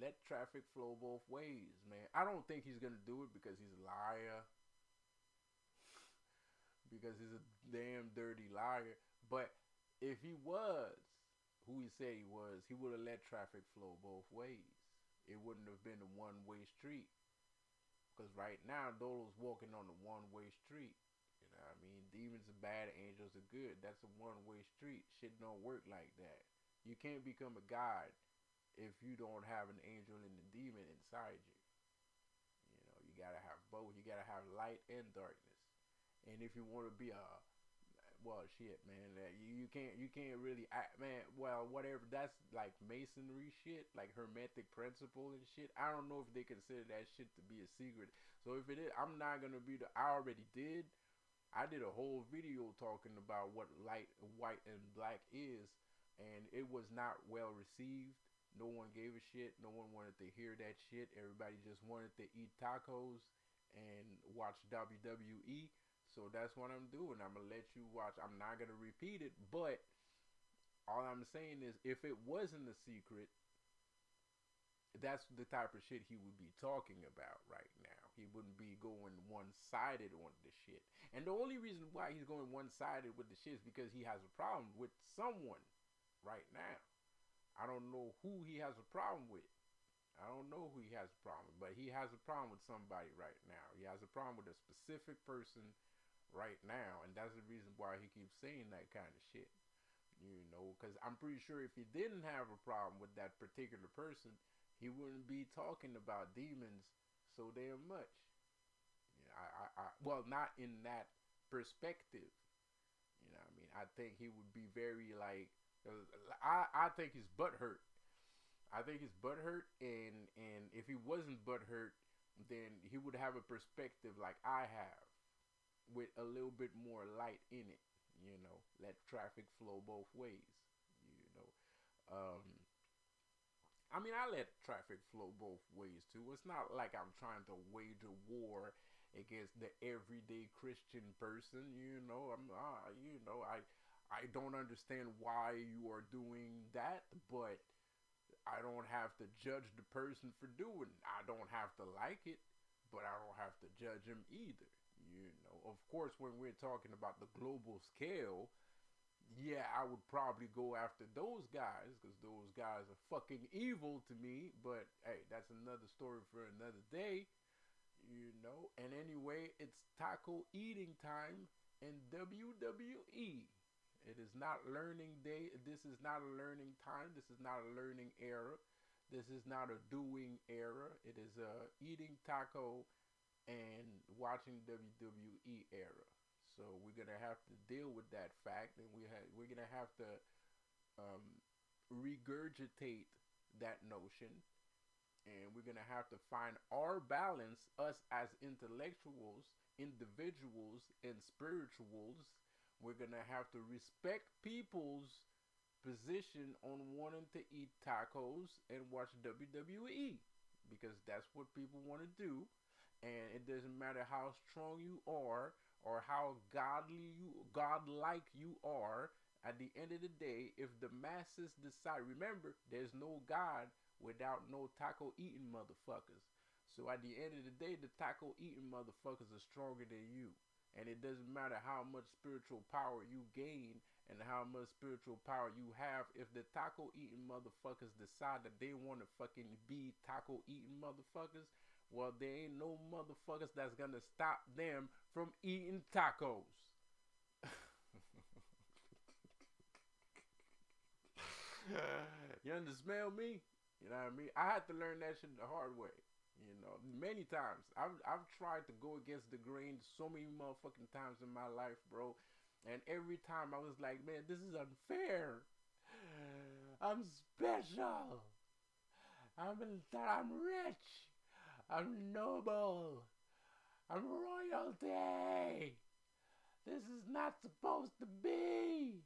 let traffic flow both ways, man. I don't think he's gonna do it because he's a liar, because he's a damn dirty liar. But if he was who he said he was, he would have let traffic flow both ways. It wouldn't have been a one-way street. Because right now, Doelow's walking on a one-way street. You know what I mean? Demons are bad, angels are good. That's a one-way street. Shit don't work like that. You can't become a god if you don't have an angel and a demon inside you. You know, you gotta have both. You gotta have light and darkness. And if you want to be a well, shit, man, you can't really man. Well, whatever. That's like masonry shit, like hermetic principle and shit. I don't know if they consider that shit to be a secret. So if it is, I'm not gonna be the. I already did. I did a whole video talking about what light, white, and black is, and it was not well received. No one gave a shit. No one wanted to hear that shit. Everybody just wanted to eat tacos and watch WWE. So that's what I'm doing. I'm gonna let you watch. I'm not gonna repeat it, but all I'm saying is, if it wasn't a secret, that's the type of shit he would be talking about right now. He wouldn't be going one-sided on the shit. And the only reason why he's going one-sided with the shit is because he has a problem with someone right now. I don't know who he has a problem with. I don't know who he has a problem with, but he has a problem with somebody right now. He has a problem with a specific person right now, and that's the reason why he keeps saying that kind of shit. You know, because I'm pretty sure if he didn't have a problem with that particular person, he wouldn't be talking about demons so damn much. Yeah, well, not in that perspective. You know what I mean? I think he would be very like, I think he's butthurt. I think he's butthurt, and if he wasn't butthurt, then he would have a perspective like I have, with a little bit more light in it. You know, let traffic flow both ways. You know, I mean, I let traffic flow both ways too. It's not like I'm trying to wage a war against the everyday Christian person. You know, I don't understand why you are doing that, but I don't have to judge the person for doing it. I don't have to like it, but I don't have to judge him either. You know, of course, when we're talking about the global scale, yeah, I would probably go after those guys because those guys are fucking evil to me. But hey, that's another story for another day. You know, and anyway, it's taco eating time in WWE. It is not learning day. This is not a learning time. This is not a learning era. This is not a doing era. It is a eating taco and watching WWE era. So we're gonna have to deal with that fact, and we're gonna have to um, regurgitate that notion, and we're gonna have to find our balance, us as intellectuals, individuals, and spirituals. We're gonna have to respect people's position on wanting to eat tacos and watch WWE, because that's what people want to do. And it doesn't matter how strong you are or how godlike you are. At the end of the day, if the masses decide, remember, there's no God without no taco eating motherfuckers. So at the end of the day, the taco eating motherfuckers are stronger than you. And it doesn't matter how much spiritual power you gain and how much spiritual power you have. If the taco eating motherfuckers decide that they want to fucking be taco eating motherfuckers, well, there ain't no motherfuckers that's gonna stop them from eating tacos. You understand me? You know what I mean? I had to learn that shit the hard way. You know, many times. I've tried to go against the grain so many motherfucking times in my life, bro. And every time I was like, man, this is unfair. I'm special. I'm rich. I'm noble. I'm royalty. This is not supposed to be.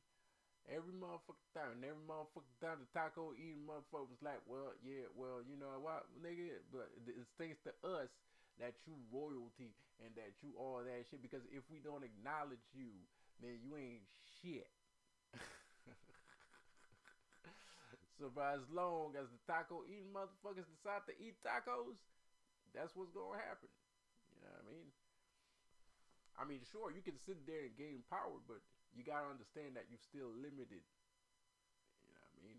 Every motherfucking time, and every motherfucking time the taco eating motherfucker was like, well, yeah, well, you know what, nigga, but it's thanks to us that you royalty and that you all that shit, because if we don't acknowledge you, then you ain't shit. So for as long as the taco eating motherfuckers decide to eat tacos, that's what's gonna happen. You know what I mean? I mean, sure, you can sit there and gain power, but you gotta understand that you're still limited. You know what I mean?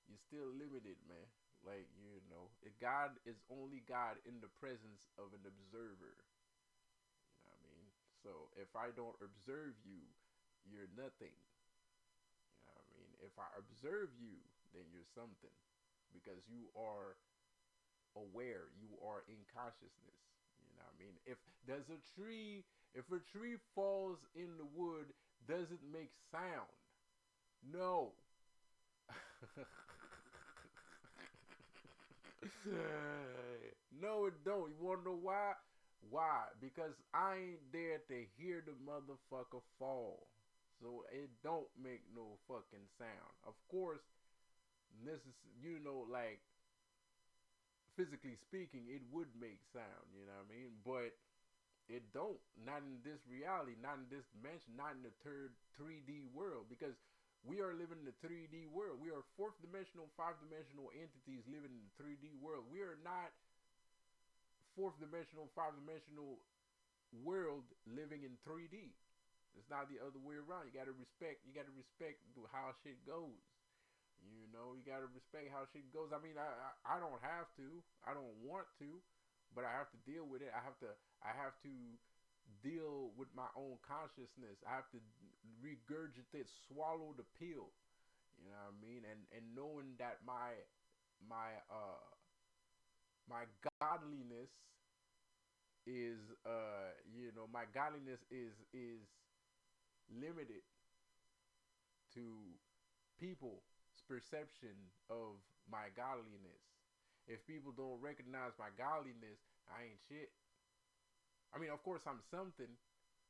You're still limited, man. Like, you know, God is only God in the presence of an observer. You know what I mean? So if I don't observe you, you're nothing. You know what I mean? If I observe you, then you're something. because you are aware, you are in consciousness. You know what I mean? If a tree falls in the wood, does it make sound? No. No, it don't. You wanna know why? Why? Because I ain't there to hear the motherfucker fall. So it don't make no fucking sound. Of course, this is, like, physically speaking, it would make sound, you know what I mean? But it don't. Not in this reality, not in this dimension, not in the third 3D world, because we are living in the 3D world. We are fourth dimensional, 5-dimensional entities living in the 3D world. We are not fourth dimensional, 5-dimensional world living in 3D. It's not the other way around. You gotta respect how shit goes. You gotta respect how shit goes. I mean, I don't have to. I don't want to, but I have to deal with it. I have to deal with my own consciousness. I have to regurgitate, swallow the pill. You know what I mean? And knowing that my godliness is my godliness is limited to people's perception of my godliness. If people don't recognize my godliness, I ain't shit. I mean, of course I'm something.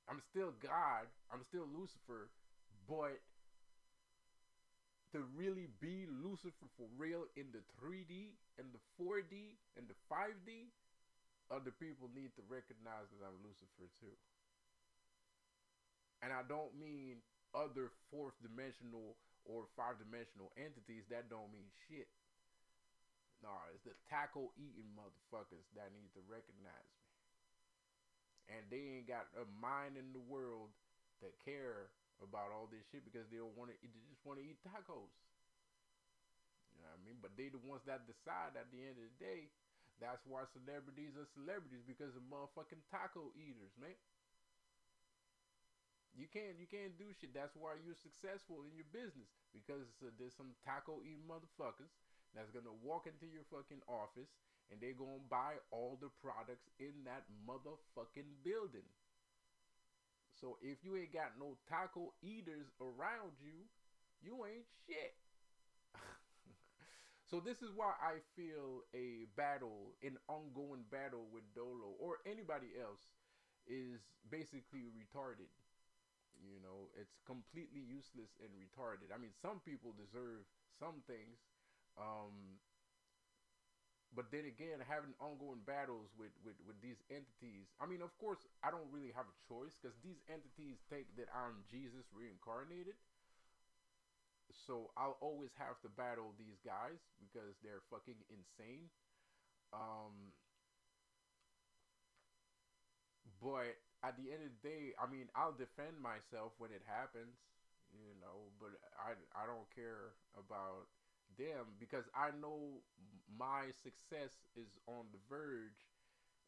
I'm still God. I'm still Lucifer. But to really be Lucifer for real in the 3D and the 4D and the 5D, other people need to recognize that I'm Lucifer too. And I don't mean other fourth dimensional or 5-dimensional entities. That don't mean shit. No, it's the taco eating motherfuckers that need to recognize me. And they ain't got a mind in the world that care about all this shit because they don't want to. They just want to eat tacos. You know what I mean? But they the ones that decide at the end of the day. That's why celebrities are celebrities, because of motherfucking taco eaters, man. You can't do shit. That's why you're successful in your business, because there's some taco eating motherfuckers that's gonna walk into your fucking office and they gonna buy all the products in that motherfucking building. So if you ain't got no taco eaters around you, you ain't shit. So this is why I feel an ongoing battle with Doelow or anybody else is basically retarded. It's completely useless and retarded. I mean, some people deserve some things, but then again, having ongoing battles with these entities. I mean, of course, I don't really have a choice because these entities think that I'm Jesus reincarnated. So I'll always have to battle these guys because they're fucking insane. But at the end of the day, I mean, I'll defend myself when it happens, but I don't care about them because I know my success is on the verge,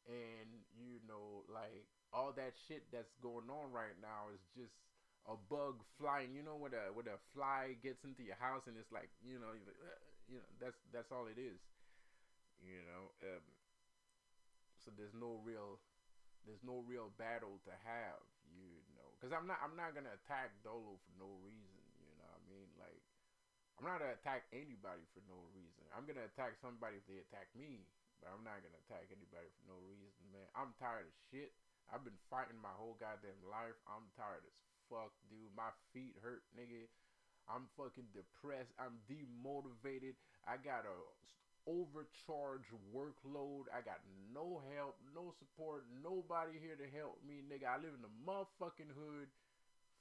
and like all that shit that's going on right now is just a bug flying. When a fly gets into your house and it's like, that's all it is. So there's no real battle to have, because I'm not gonna attack Doelow for no reason. You know what I mean? Like, I'm not gonna attack anybody for no reason. I'm gonna attack somebody if they attack me, but I'm not gonna attack anybody for no reason, man. I'm tired of shit. I've been fighting my whole goddamn life. I'm tired as fuck, dude. My feet hurt, nigga. I'm fucking depressed. I'm demotivated. I got a overcharged workload. I got no help, no support, nobody here to help me, nigga. I live in the motherfucking hood.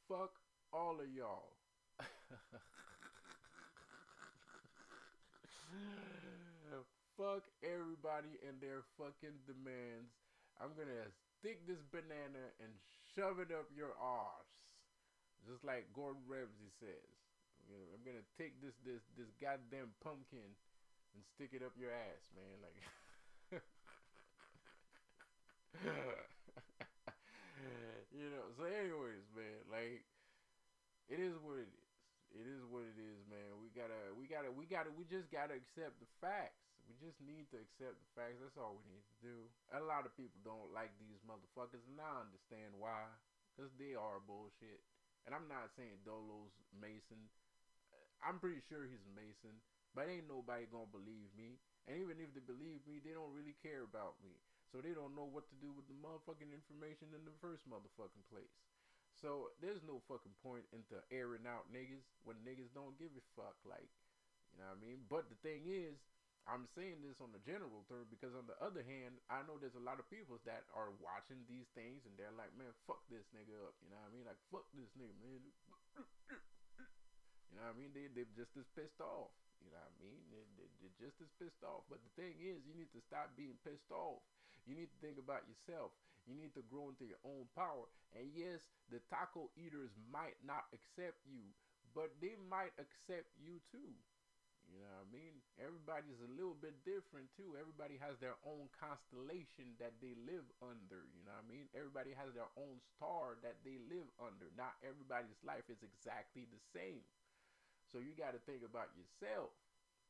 Fuck all of y'all. Fuck everybody and their fucking demands. I'm gonna stick this banana and shove it up your arse, just like Gordon Ramsay says. I'm gonna take this goddamn pumpkin and stick it up your ass, man. Like, So anyways, man, like, it is what it is. It is what it is, man. We We just gotta accept the facts. We just need to accept the facts. That's all we need to do. A lot of people don't like these motherfuckers, and I understand why. Because they are bullshit. And I'm not saying Doelow's Mason. I'm pretty sure he's a Mason. But ain't nobody gonna believe me. And even if they believe me, they don't really care about me. So they don't know what to do with the motherfucking information in the first motherfucking place. So there's no fucking point into airing out niggas when niggas don't give a fuck. Like, you know what I mean? But the thing is, I'm saying this on the general term because on the other hand, I know there's a lot of people that are watching these things and they're like, man, fuck this nigga up. You know what I mean? Like, fuck this nigga, man. You know what I mean? They're just as pissed off. You know what I mean? They're just as pissed off. But the thing is, you need to stop being pissed off. You need to think about yourself. You need to grow into your own power. And yes, the taco eaters might not accept you, but they might accept you too. You know what I mean? Everybody's a little bit different too. Everybody has their own constellation that they live under. You know what I mean? Everybody has their own star that they live under. Not everybody's life is exactly the same. So you got to think about yourself.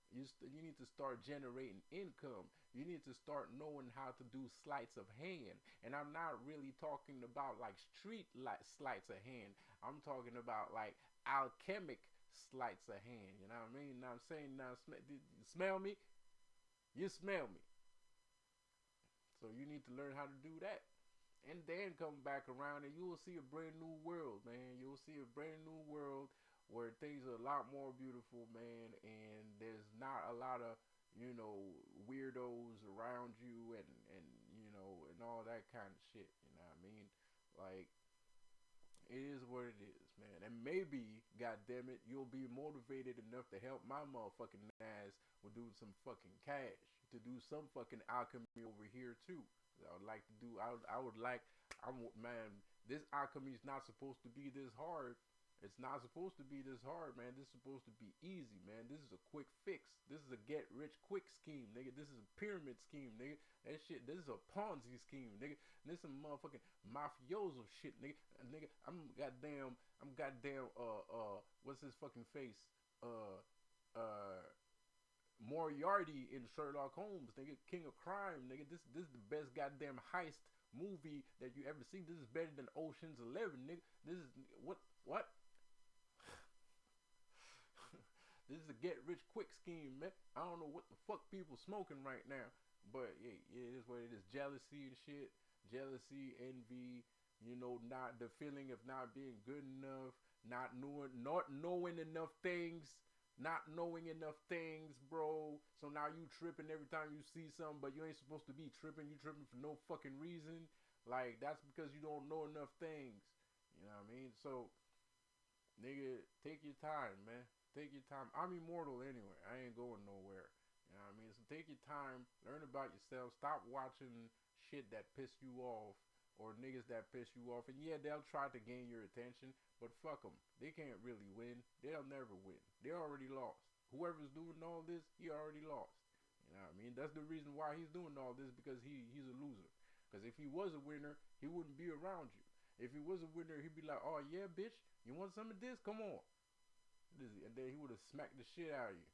You need to start generating income. You need to start knowing how to do sleights of hand. And I'm not really talking about like street sleights of hand. I'm talking about like alchemic sleights of hand. You know what I mean? Now I'm saying, now you smell me? You smell me. So you need to learn how to do that. And then come back around and you will see a brand new world, man. You'll see a brand new world where things are a lot more beautiful, man, and there's not a lot of, you know, weirdos around you and you know, and all that kind of shit, you know what I mean? Like, it is what it is, man. And maybe, goddammit, you'll be motivated enough to help my motherfucking ass with doing some fucking cash, to do some fucking alchemy over here, too. I would like to do, man, this alchemy is not supposed to be this hard. It's not supposed to be this hard, man. This is supposed to be easy, man. This is a quick fix. This is a get rich quick scheme, nigga. This is a pyramid scheme, nigga. That shit, this is a Ponzi scheme, nigga. This is some motherfucking mafioso shit, nigga. Nigga, I'm goddamn, what's his fucking face? Moriarty in Sherlock Holmes, nigga. King of crime, nigga. This is the best goddamn heist movie that you ever seen. This is better than Ocean's 11, nigga. This is, what? This is a get rich quick scheme, man. I don't know what the fuck people smoking right now, but yeah, it is what it is. Jealousy and shit, jealousy, envy, you know, not the feeling of not being good enough, not knowing enough things, bro. So now you tripping every time you see something, but you ain't supposed to be tripping. You tripping for no fucking reason. Like, that's because you don't know enough things. You know what I mean? So, nigga, take your time, man. Take your time. I'm immortal anyway. I ain't going nowhere. You know what I mean? So take your time. Learn about yourself. Stop watching shit that piss you off or niggas that piss you off. And yeah, they'll try to gain your attention, but fuck them. They can't really win. They'll never win. They already lost. Whoever's doing all this, he already lost. You know what I mean? That's the reason why he's doing all this, because he's a loser. Because if he was a winner, he wouldn't be around you. If he was a winner, he'd be like, oh yeah, bitch, you want some of this? Come on. And then he would have smacked the shit out of you.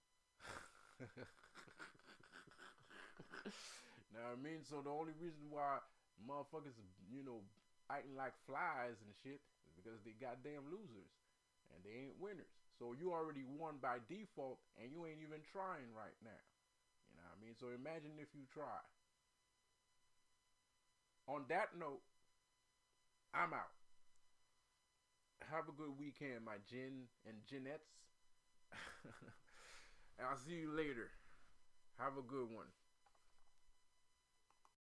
Know what I mean? So the only reason why motherfuckers, you know, acting like flies and shit is because they goddamn losers. And they ain't winners. So you already won by default and you ain't even trying right now. You know what I mean? So imagine if you try. On that note, I'm out. Have a good weekend, my gin and ginettes. And I'll see you later. Have a good one.